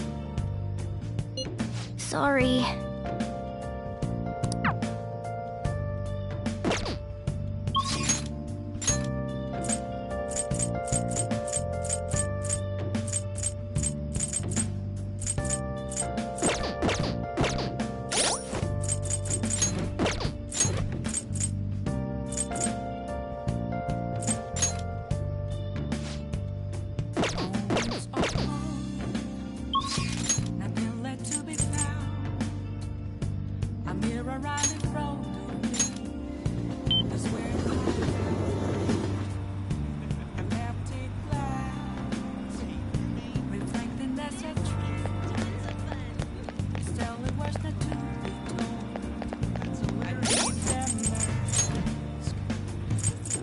Sorry. Nothing left to be found. A mirror right in front of me. That's where an empty glass, reflecting that's a truth. Still it was not to be told. So I need them mask.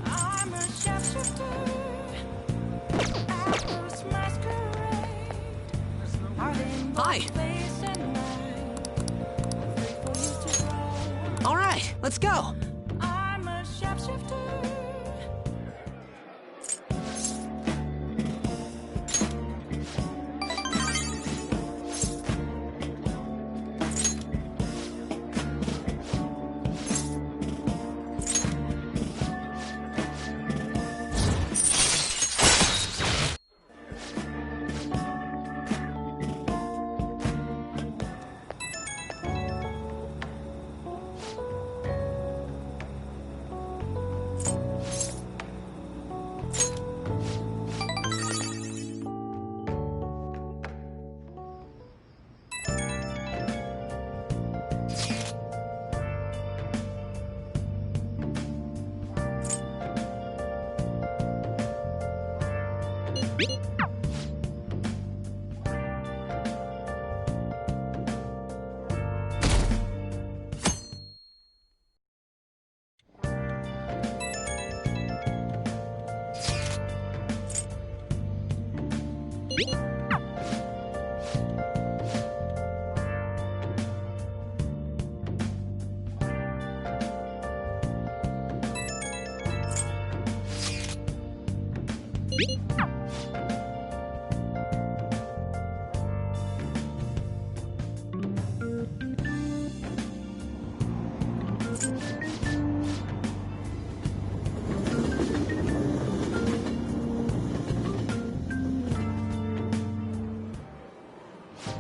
I'm a sharpshooter. Apples masquerade. Hi! Alright, let's go! I'm a sharpshooter.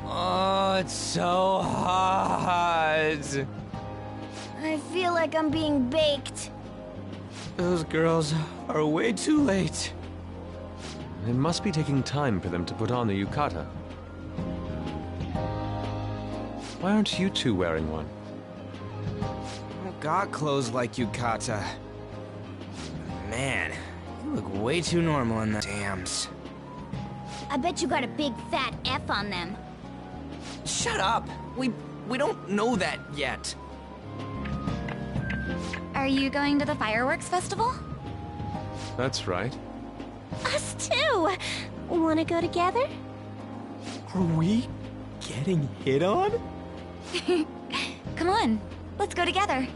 Oh, it's so hot. I feel like I'm being baked. Those girls are way too late. It must be taking time for them to put on the yukata. Why aren't you two wearing one? I got clothes like yukata. Man, you look way too normal in the dams. I bet you got a big fat F on them. Shut up! We don't know that yet. Are you going to the fireworks festival? That's right. Us too! Wanna go together? Are we getting hit on? Come on, let's go together.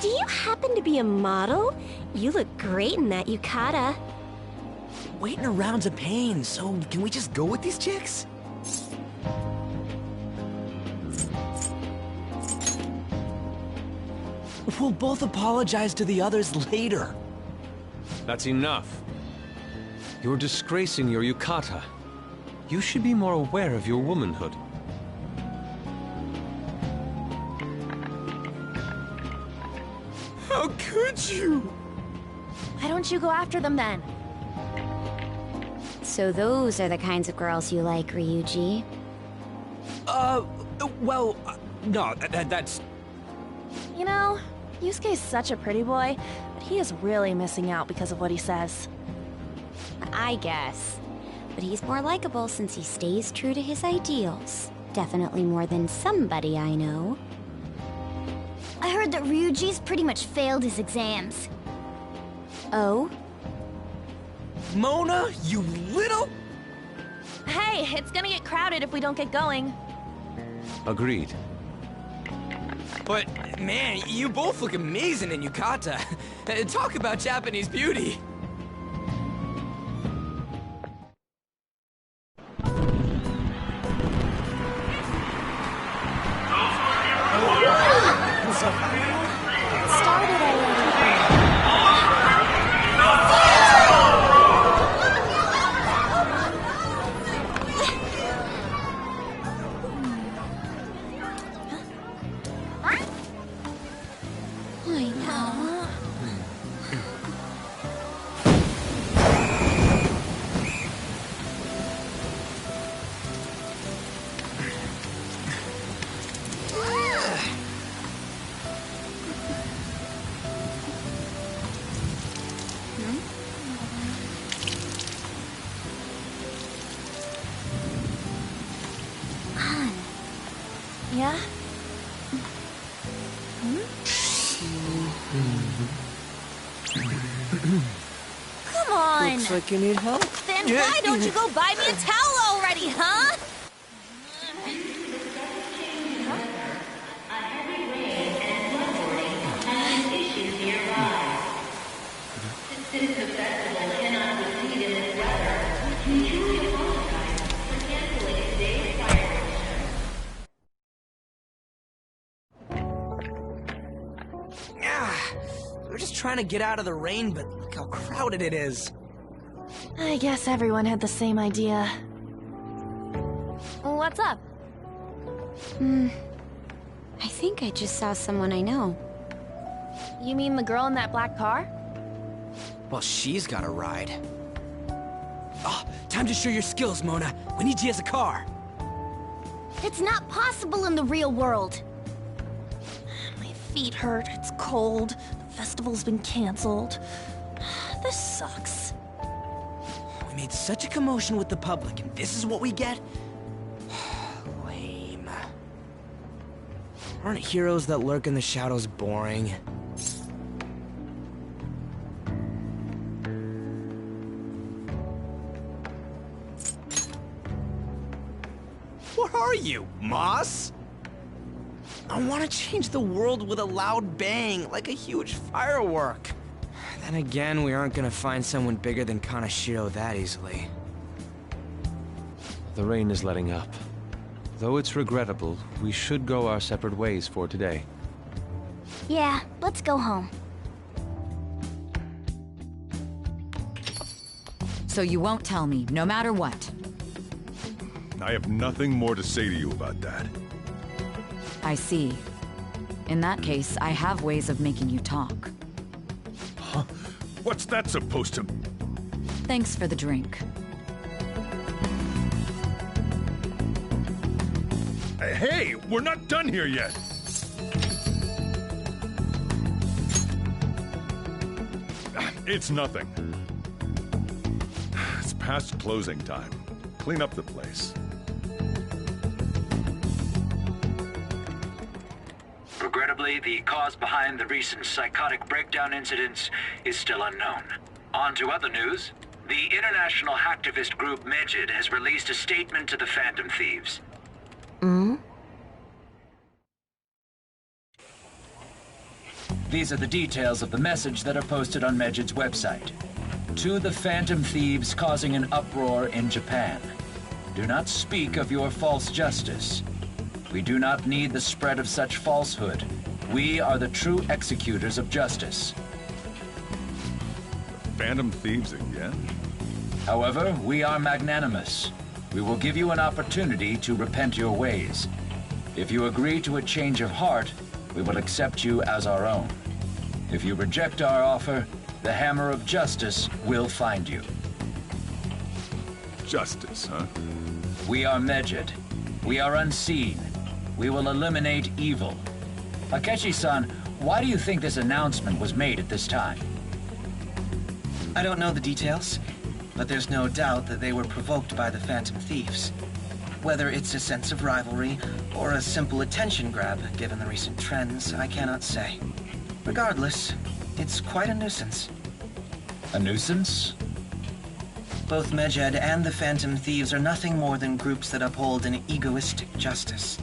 Do you happen to be a model? You look great in that yukata. Waiting around's a pain, so can we just go with these chicks? We'll both apologize to the others later. That's enough. You're disgracing your yukata. You should be more aware of your womanhood. How could you? Why don't you go after them then? So those are the kinds of girls you like, Ryuji? Well, no, that's... You know, Yusuke's such a pretty boy, but he is really missing out because of what he says. I guess. But he's more likable since he stays true to his ideals. Definitely more than somebody I know. I heard that Ryuji's pretty much failed his exams. Oh? Mona, you little... Hey, it's gonna get crowded if we don't get going. Agreed. But, man, you both look amazing in yukata. Talk about Japanese beauty. Yeah? Come on! Looks like you need help. Then why don't you go buy me a towel already, huh? We're just trying to get out of the rain, but look how crowded it is. I guess everyone had the same idea. What's up? I think I just saw someone I know. You mean the girl in that black car? Well, she's got a ride. Oh, time to show your skills, Mona. We need you as a car. It's not possible in the real world. My feet hurt, it's cold, the festival's been canceled. This sucks. We made such a commotion with the public, and this is what we get? Lame. Aren't heroes that lurk in the shadows boring? What are you, Moss? I want to change the world with a loud bang, like a huge firework. Then again, we aren't gonna find someone bigger than Kaneshiro that easily. The rain is letting up. Though it's regrettable, we should go our separate ways for today. Yeah, let's go home. So you won't tell me, no matter what? I have nothing more to say to you about that. I see. In that case, I have ways of making you talk. Huh? What's that supposed to... Thanks for the drink. Hey, we're not done here yet! It's nothing. It's past closing time. Clean up the place. Regrettably, the cause behind the recent psychotic breakdown incidents is still unknown. On to other news. The international hacktivist group Megid has released a statement to the Phantom Thieves. These are the details of the message that are posted on Megid's website. To the Phantom Thieves causing an uproar in Japan. Do not speak of your false justice. We do not need the spread of such falsehood. We are the true executors of justice. Phantom Thieves again? However, we are magnanimous. We will give you an opportunity to repent your ways. If you agree to a change of heart, we will accept you as our own. If you reject our offer, the hammer of justice will find you. Justice, huh? We are Medjed. We are unseen. We will eliminate evil. Akechi-san, why do you think this announcement was made at this time? I don't know the details, but there's no doubt that they were provoked by the Phantom Thieves. Whether it's a sense of rivalry or a simple attention grab, given the recent trends, I cannot say. Regardless, it's quite a nuisance. A nuisance? Both Medjed and the Phantom Thieves are nothing more than groups that uphold an egoistic justice.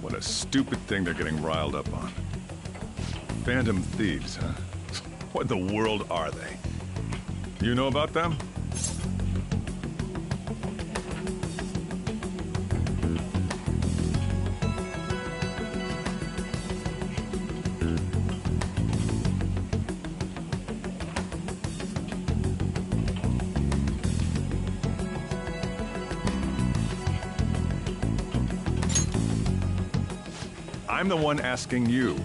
What a stupid thing they're getting riled up on. Phantom Thieves, huh? What in the world are they? You know about them? I'm the one asking you.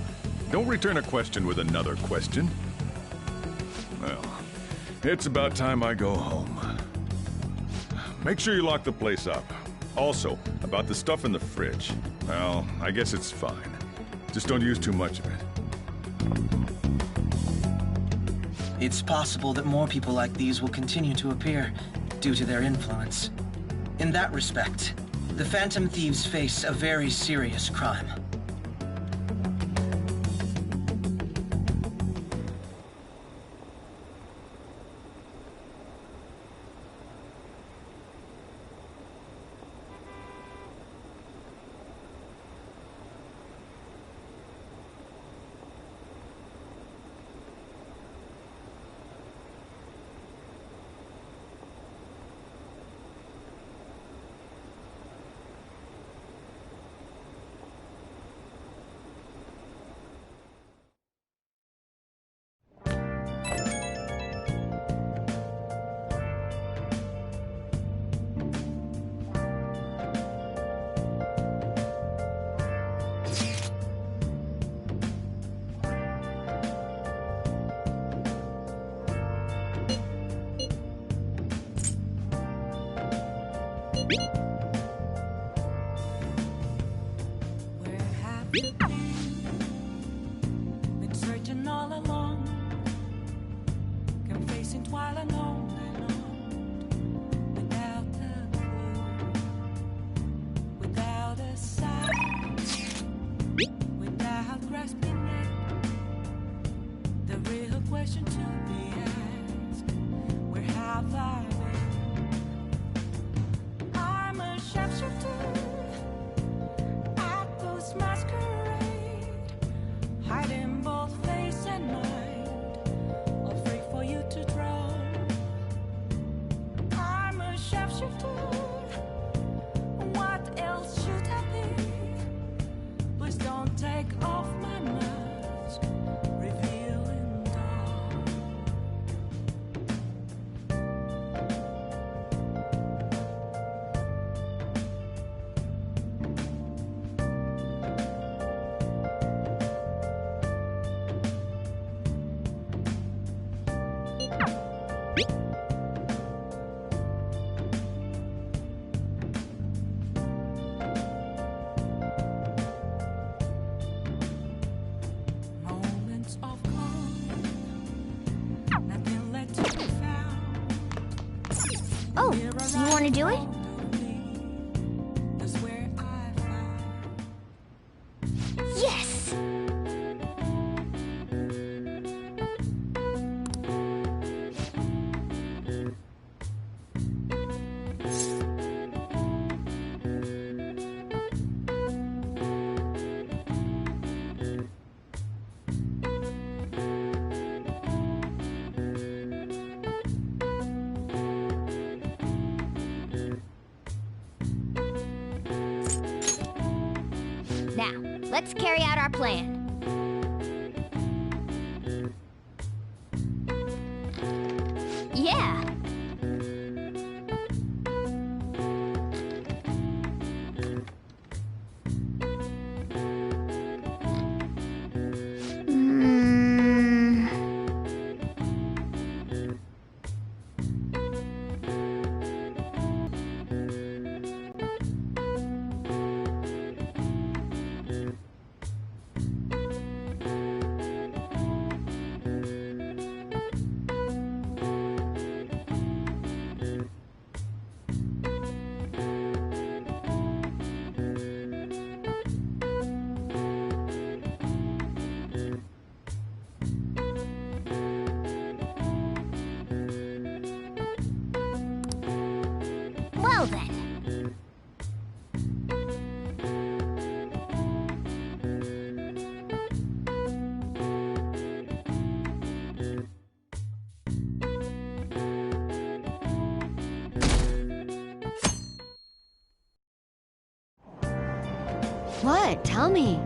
Don't return a question with another question. Well, it's about time I go home. Make sure you lock the place up. Also, about the stuff in the fridge. Well, I guess it's fine. Just don't use too much of it. It's possible that more people like these will continue to appear due to their influence. In that respect, the Phantom Thieves face a very serious crime. Been searching all along, confessing while alone and on, without a clue, without a sign, without grasping it. The real question to be asked: where have I been? I'm a sharpshooter. Masquerade, hiding both face and mind, all free for you to draw. I'm a sharpshooter. What else should I be? Please don't take off my mask, revealing dawn. Oh, you want to do it? Yes! Now, let's carry out our plan. Yeah. Well then. What? Tell me.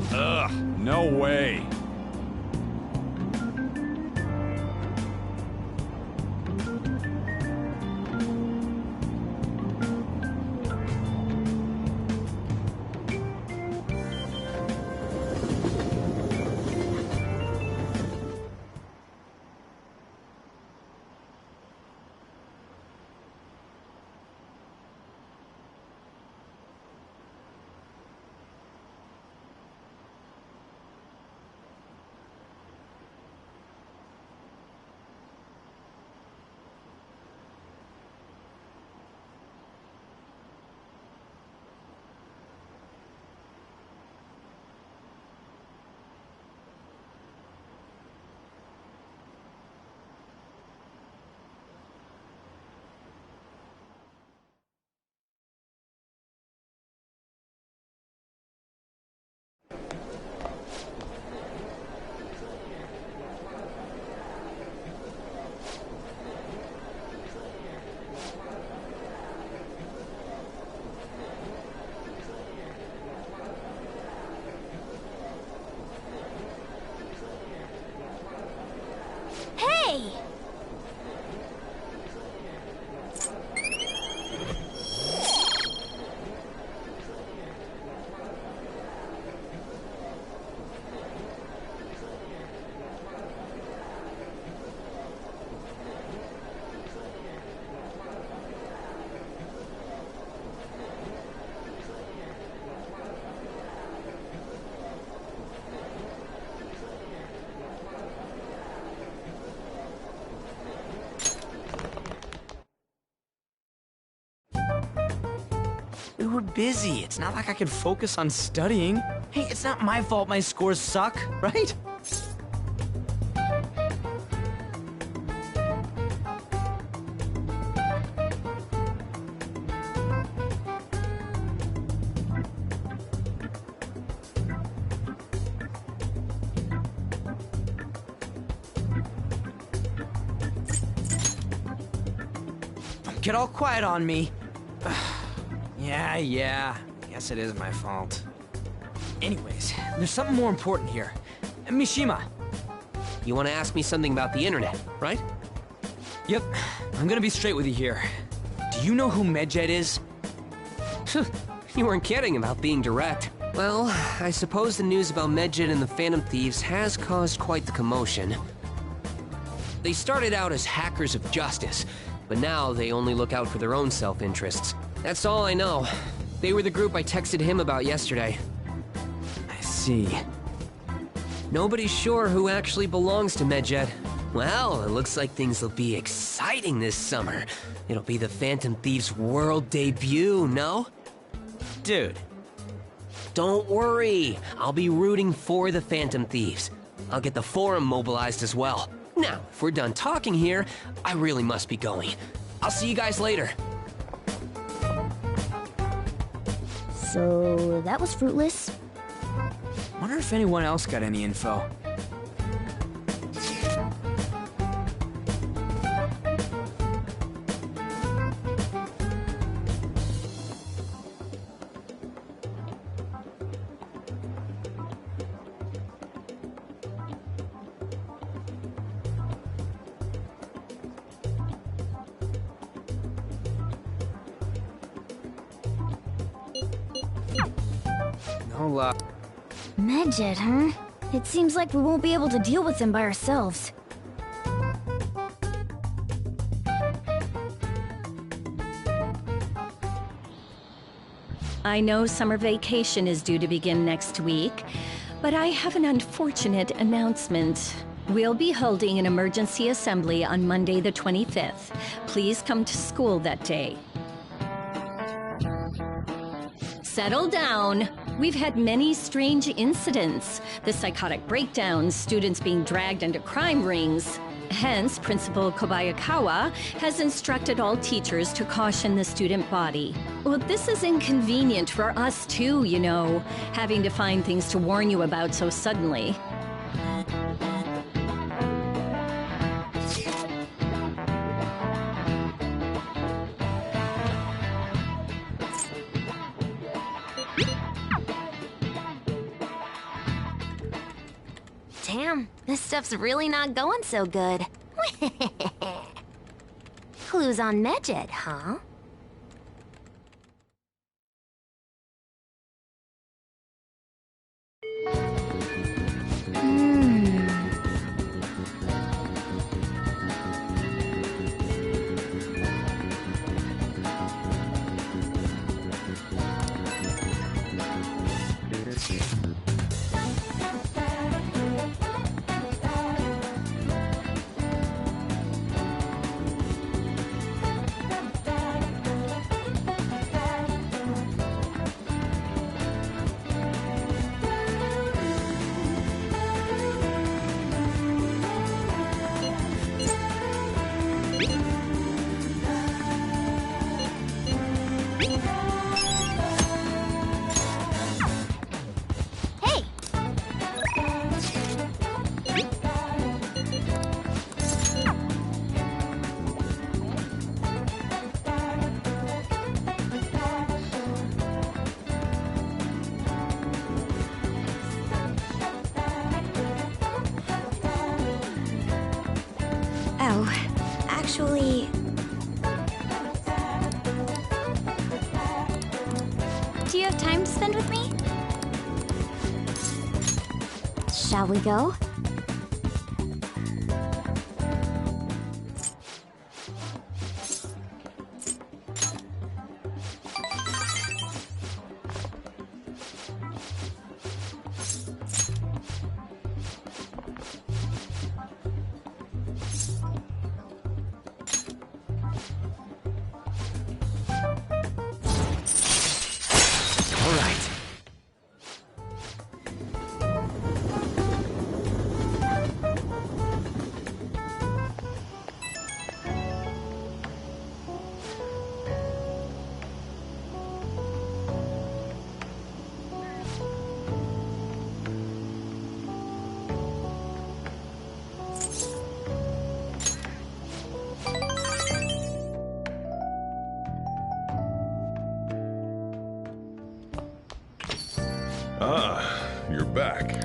Ugh, no way. Hey! We were busy. It's not like I could focus on studying. Hey, it's not my fault my scores suck, right? Don't get all quiet on me. Yeah. Guess it is my fault. Anyways, there's something more important here. Mishima. You want to ask me something about the internet, right? Yep. I'm gonna be straight with you here. Do you know who Medjed is? You weren't kidding about being direct. Well, I suppose the news about Medjed and the Phantom Thieves has caused quite the commotion. They started out as hackers of justice, but now they only look out for their own self-interests. That's all I know. They were the group I texted him about yesterday. I see. Nobody's sure who actually belongs to Medjed. Well, it looks like things will be exciting this summer. It'll be the Phantom Thieves' world debut, no? Dude. Don't worry. I'll be rooting for the Phantom Thieves. I'll get the forum mobilized as well. Now, if we're done talking here, I really must be going. I'll see you guys later. So, that was fruitless. Wonder if anyone else got any info. No luck. Medjed, huh? It seems like we won't be able to deal with them by ourselves. I know summer vacation is due to begin next week, but I have an unfortunate announcement. We'll be holding an emergency assembly on Monday the 25th. Please come to school that day. Settle down. We've had many strange incidents. The psychotic breakdowns, students being dragged into crime rings. Hence, Principal Kobayakawa has instructed all teachers to caution the student body. Well, this is inconvenient for us too, you know, having to find things to warn you about so suddenly. Damn, this stuff's really not going so good. Clues on Medjed, huh? Actually... Do you have time to spend with me? Shall we go? Ah, you're back.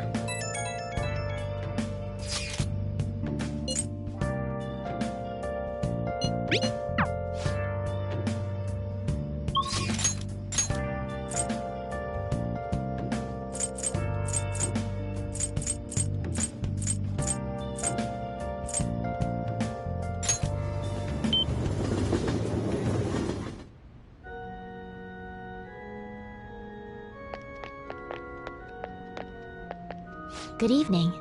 Good evening.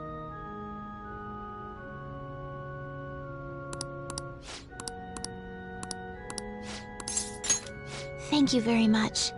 Thank you very much.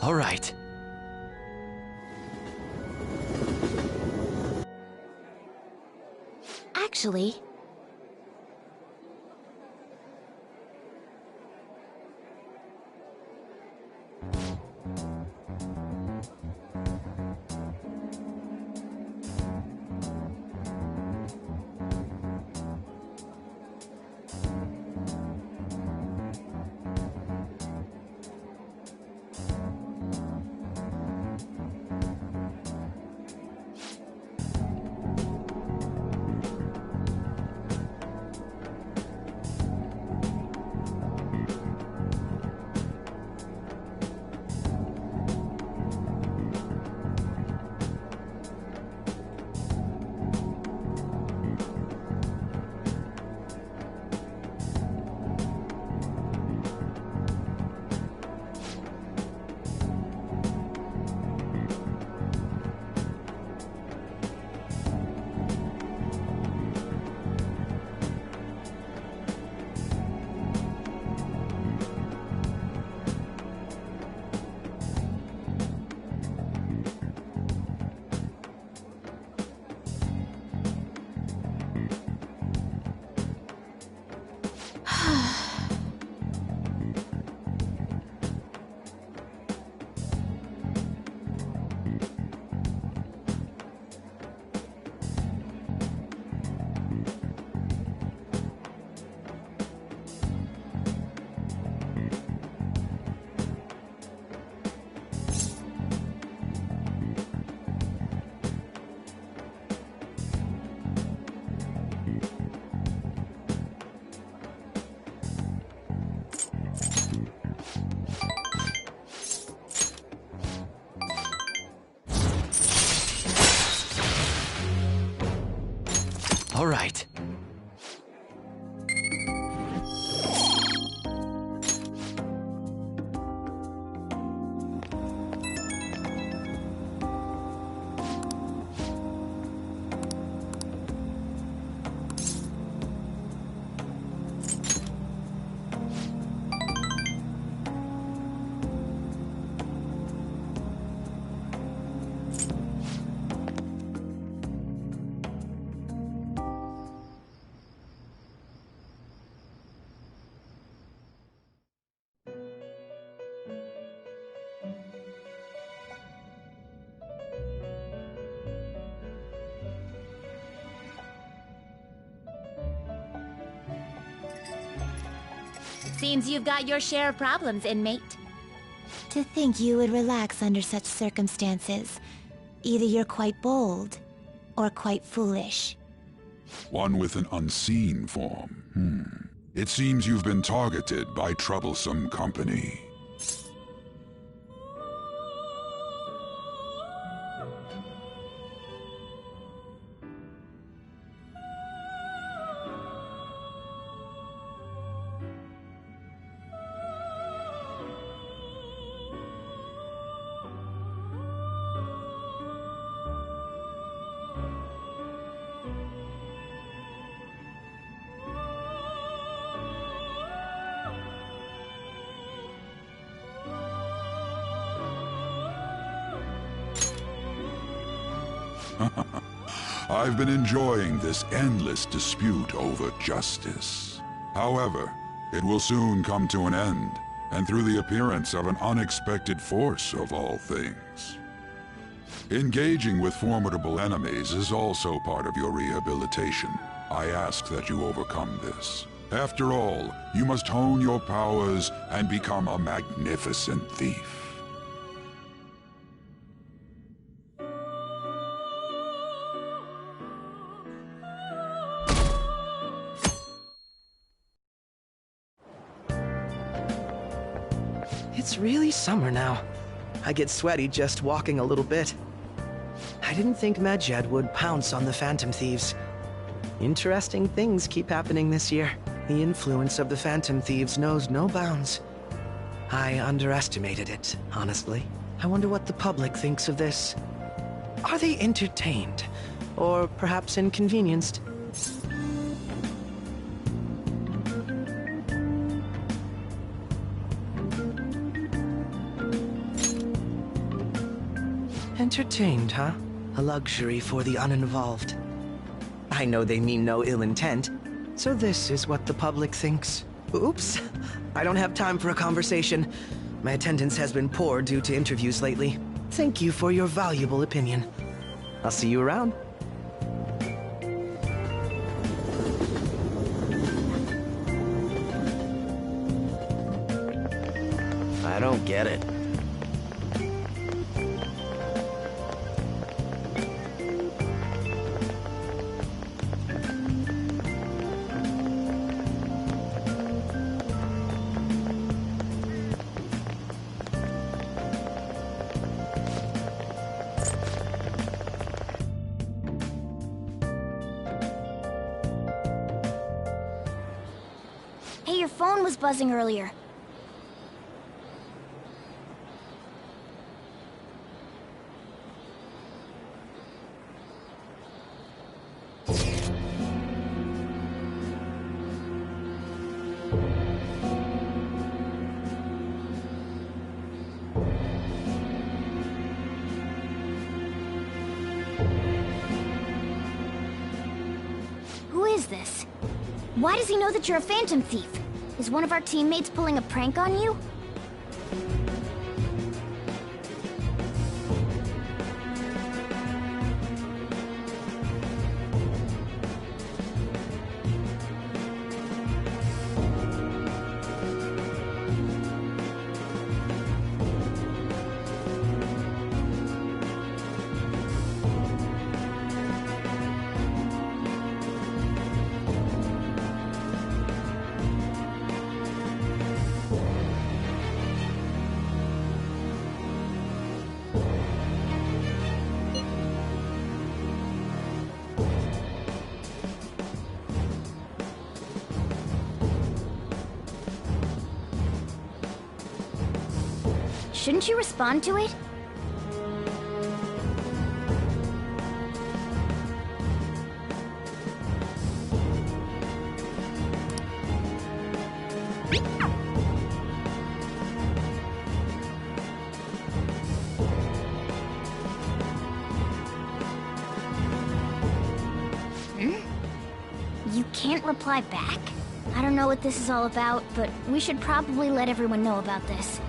All right. Actually, All right. Seems you've got your share of problems, inmate. to think you would relax under such circumstances. Either you're quite bold, or quite foolish. One with an unseen form. It seems you've been targeted by troublesome company. I've been enjoying this endless dispute over justice. However, it will soon come to an end, and through the appearance of an unexpected force of all things. Engaging with formidable enemies is also part of your rehabilitation. I ask that you overcome this. After all, you must hone your powers and become a magnificent thief. It's really summer now. I get sweaty just walking a little bit. I didn't think Medjed would pounce on the Phantom Thieves. Interesting things keep happening this year. The influence of the Phantom Thieves knows no bounds. I underestimated it, honestly. I wonder what the public thinks of this. Are they entertained? Or perhaps inconvenienced? Entertained, huh? A luxury for the uninvolved. I know they mean no ill intent, so this is what the public thinks. Oops, I don't have time for a conversation. My attendance has been poor due to interviews lately. Thank you for your valuable opinion. I'll see you around. I don't get it. Hey, your phone was buzzing earlier. Who is this? Why does he know that you're a Phantom Thief? Is one of our teammates pulling a prank on you? Shouldn't you respond to it? You can't reply back? I don't know what this is all about, but we should probably let everyone know about this.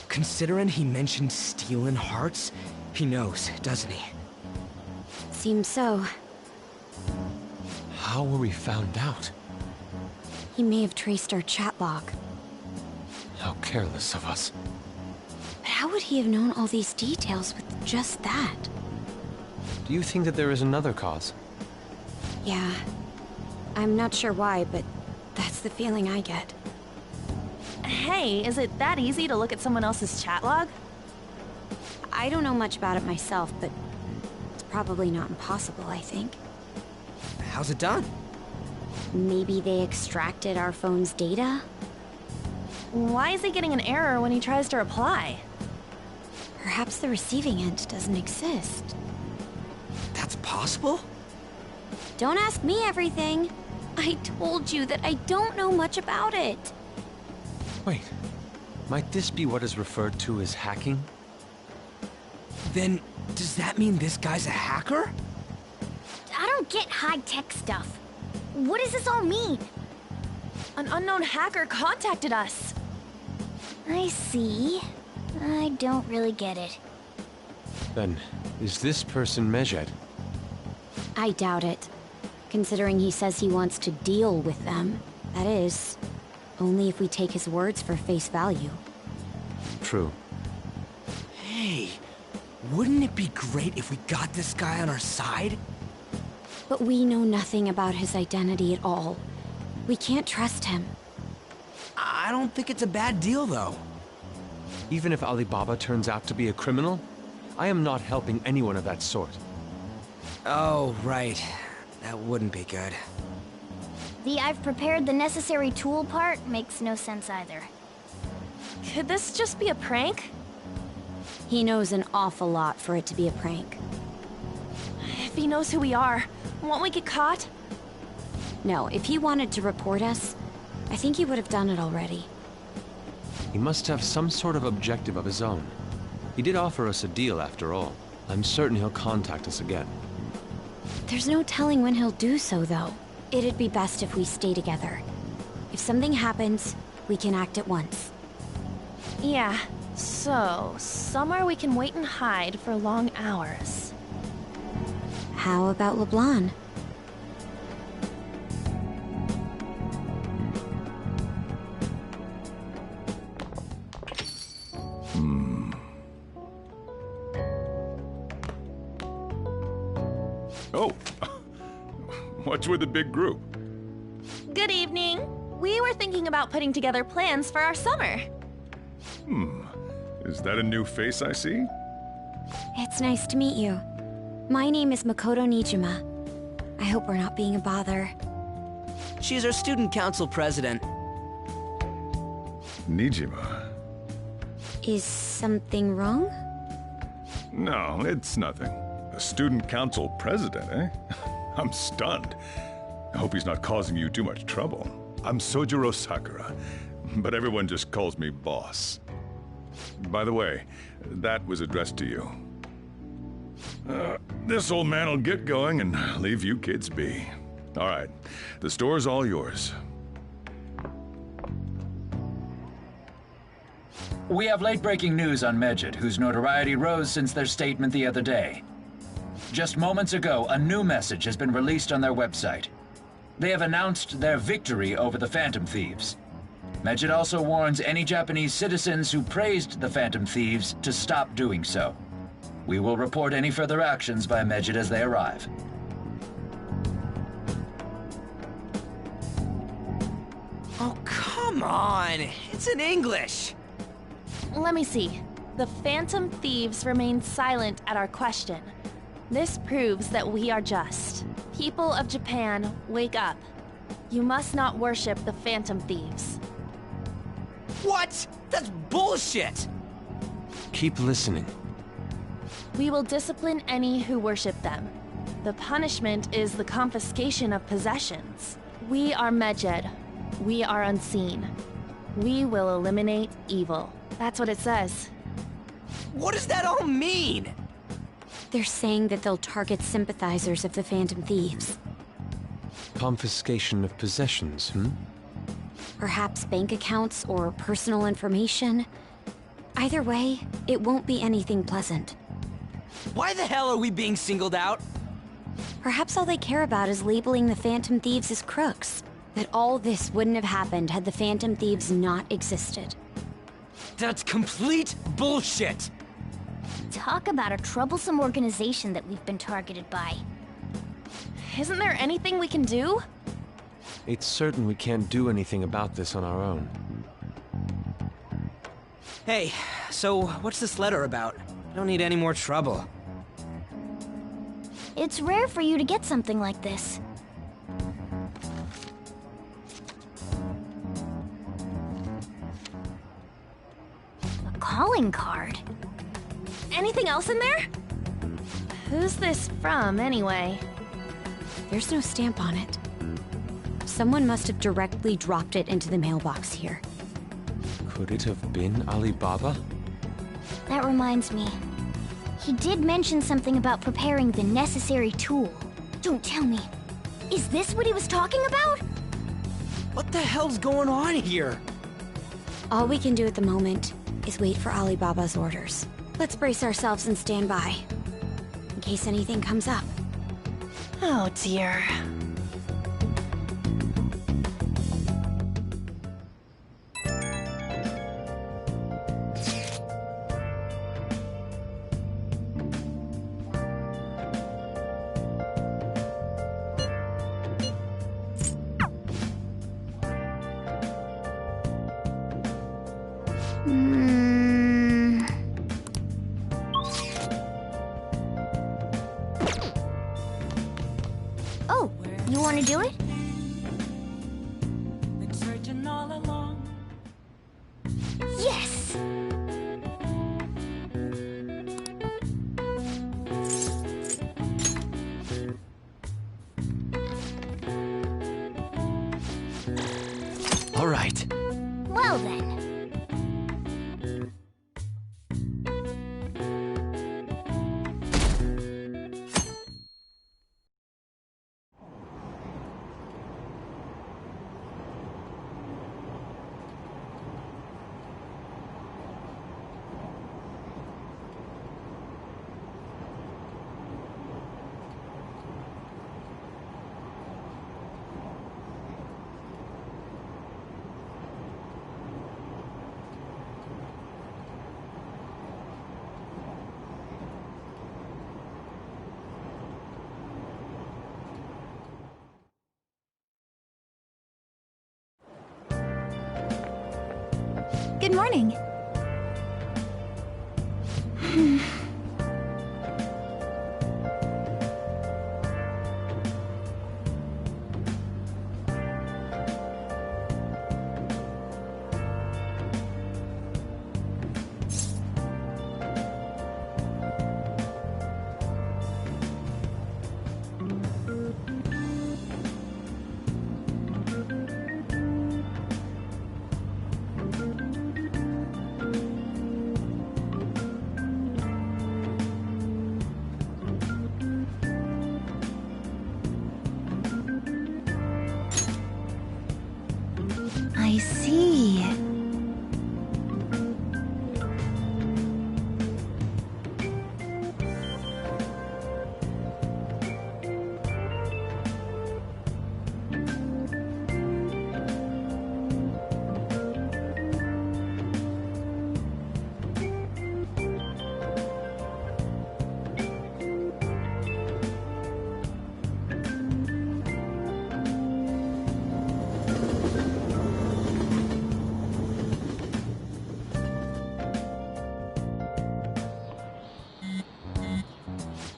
Considering he mentioned stealing hearts, he knows, doesn't he? Seems so. How were we found out? He may have traced our chat log. How careless of us. But how would he have known all these details with just that? Do you think that there is another cause? Yeah. I'm not sure why, but that's the feeling I get. Hey, is it that easy to look at someone else's chat log? I don't know much about it myself, but it's probably not impossible, I think. How's it done? Maybe they extracted our phone's data? Why is he getting an error when he tries to reply? Perhaps the receiving end doesn't exist. That's possible? Don't ask me everything. I told you that I don't know much about it. Wait, might this be what is referred to as hacking? Then, does that mean this guy's a hacker? I don't get high-tech stuff. What does this all mean? An unknown hacker contacted us. I see. I don't really get it. Then, is this person Medjed? I doubt it. Considering he says he wants to deal with them. That is, only if we take his words for face value. True. Hey, wouldn't it be great if we got this guy on our side? But we know nothing about his identity at all. We can't trust him. I don't think it's a bad deal, though. Even if Alibaba turns out to be a criminal, I am not helping anyone of that sort. Oh, right. That wouldn't be good. The I've prepared the necessary tool part makes no sense either. Could this just be a prank? He knows an awful lot for it to be a prank. If he knows who we are, won't we get caught? No, if he wanted to report us, I think he would have done it already. He must have some sort of objective of his own. He did offer us a deal after all. I'm certain he'll contact us again. There's no telling when he'll do so, though. It'd be best if we stay together. If something happens, we can act at once. Yeah, so somewhere we can wait and hide for long hours. How about LeBlanc? Oh, what's with the big group? Good evening. We were thinking about putting together plans for our summer. Is that a new face I see? It's nice to meet you. My name is Makoto Nijima. I hope we're not being a bother. She's our student council president. Nijima? Is something wrong? No, it's nothing. A student council president, eh? I'm stunned. I hope he's not causing you too much trouble. I'm Sojiro Sakura, but everyone just calls me boss. By the way, that was addressed to you. This old man will get going and leave you kids be. All right, the store's all yours. We have late-breaking news on Medjed, whose notoriety rose since their statement the other day. Just moments ago, a new message has been released on their website. They have announced their victory over the Phantom Thieves. Medjed also warns any Japanese citizens who praised the Phantom Thieves to stop doing so. We will report any further actions by Medjed as they arrive. Oh, come on! It's in English! Let me see. The Phantom Thieves remain silent at our question. This proves that we are just. People of Japan, wake up. You must not worship the Phantom Thieves. What? That's bullshit! Keep listening. We will discipline any who worship them. The punishment is the confiscation of possessions. We are Medjed. We are unseen. We will eliminate evil. That's what it says. What does that all mean? They're saying that they'll target sympathizers of the Phantom Thieves. Confiscation of possessions, Perhaps bank accounts or personal information. Either way, it won't be anything pleasant. Why the hell are we being singled out? Perhaps all they care about is labeling the Phantom Thieves as crooks. That all this wouldn't have happened had the Phantom Thieves not existed. That's complete bullshit! Talk about a troublesome organization that we've been targeted by. Isn't there anything we can do? It's certain we can't do anything about this on our own. Hey, so what's this letter about? I don't need any more trouble. It's rare for you to get something like this. A calling card? Anything else in there? Who's this from, anyway? There's no stamp on it. Someone must have directly dropped it into the mailbox here. Could it have been Alibaba? That reminds me. He did mention something about preparing the necessary tool. Don't tell me. Is this what he was talking about? What the hell's going on here? All we can do at the moment is wait for Alibaba's orders. Let's brace ourselves and stand by, in case anything comes up. Oh dear. Oh, you want to do it? Been searching all along. Yes! All right. Well then. Good morning. I see.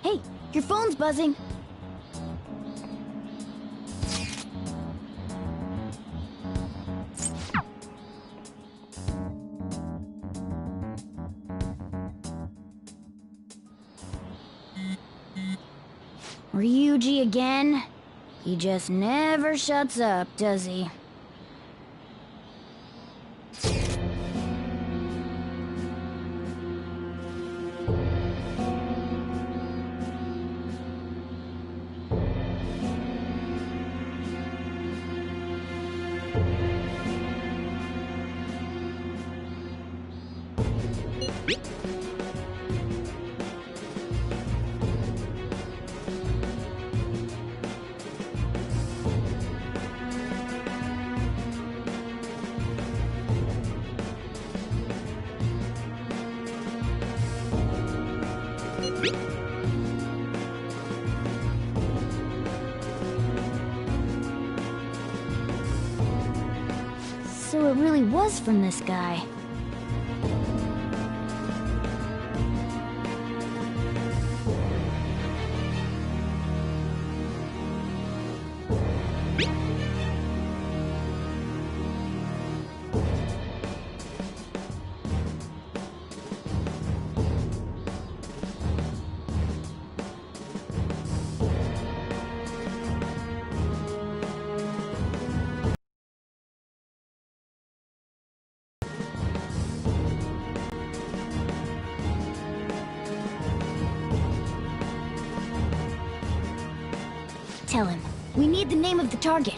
Hey, your phone's buzzing. Ryuji again? He just never shuts up, does he? So it really was from this guy. tell him. We need the name of the target.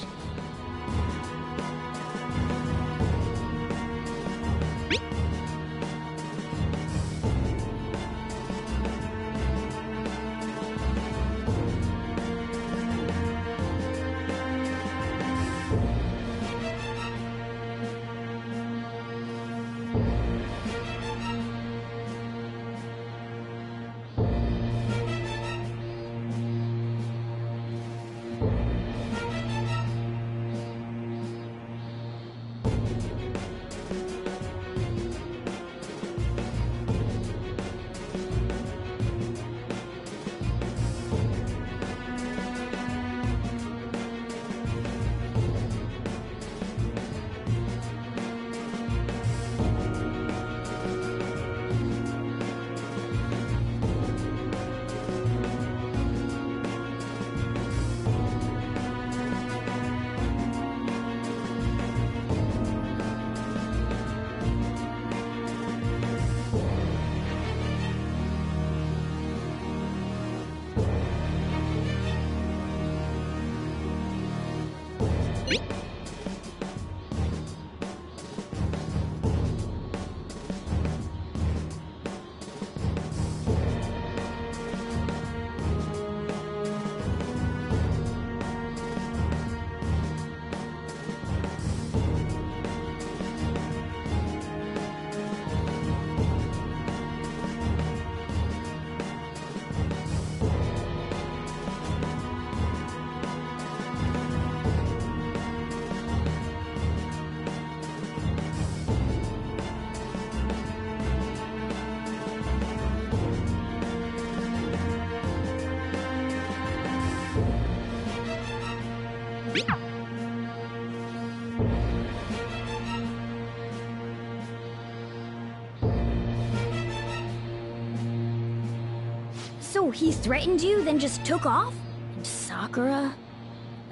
So he threatened you, then just took off? And Sakura?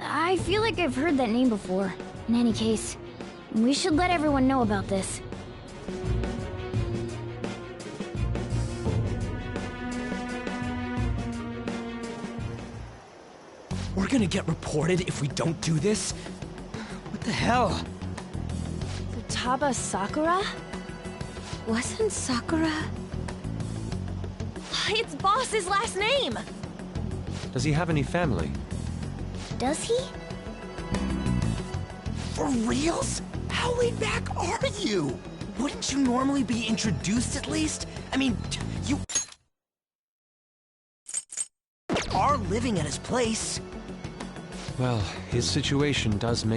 I feel like I've heard that name before. In any case, we should let everyone know about this. We're gonna get reported if we don't do this? What the hell? Futaba Sakura? Wasn't Sakura... It's Boss's last name! Does he have any family? Does he? For reals? How laid back are you? Wouldn't you normally be introduced at least? I mean, you are living at his place. Well, his situation does make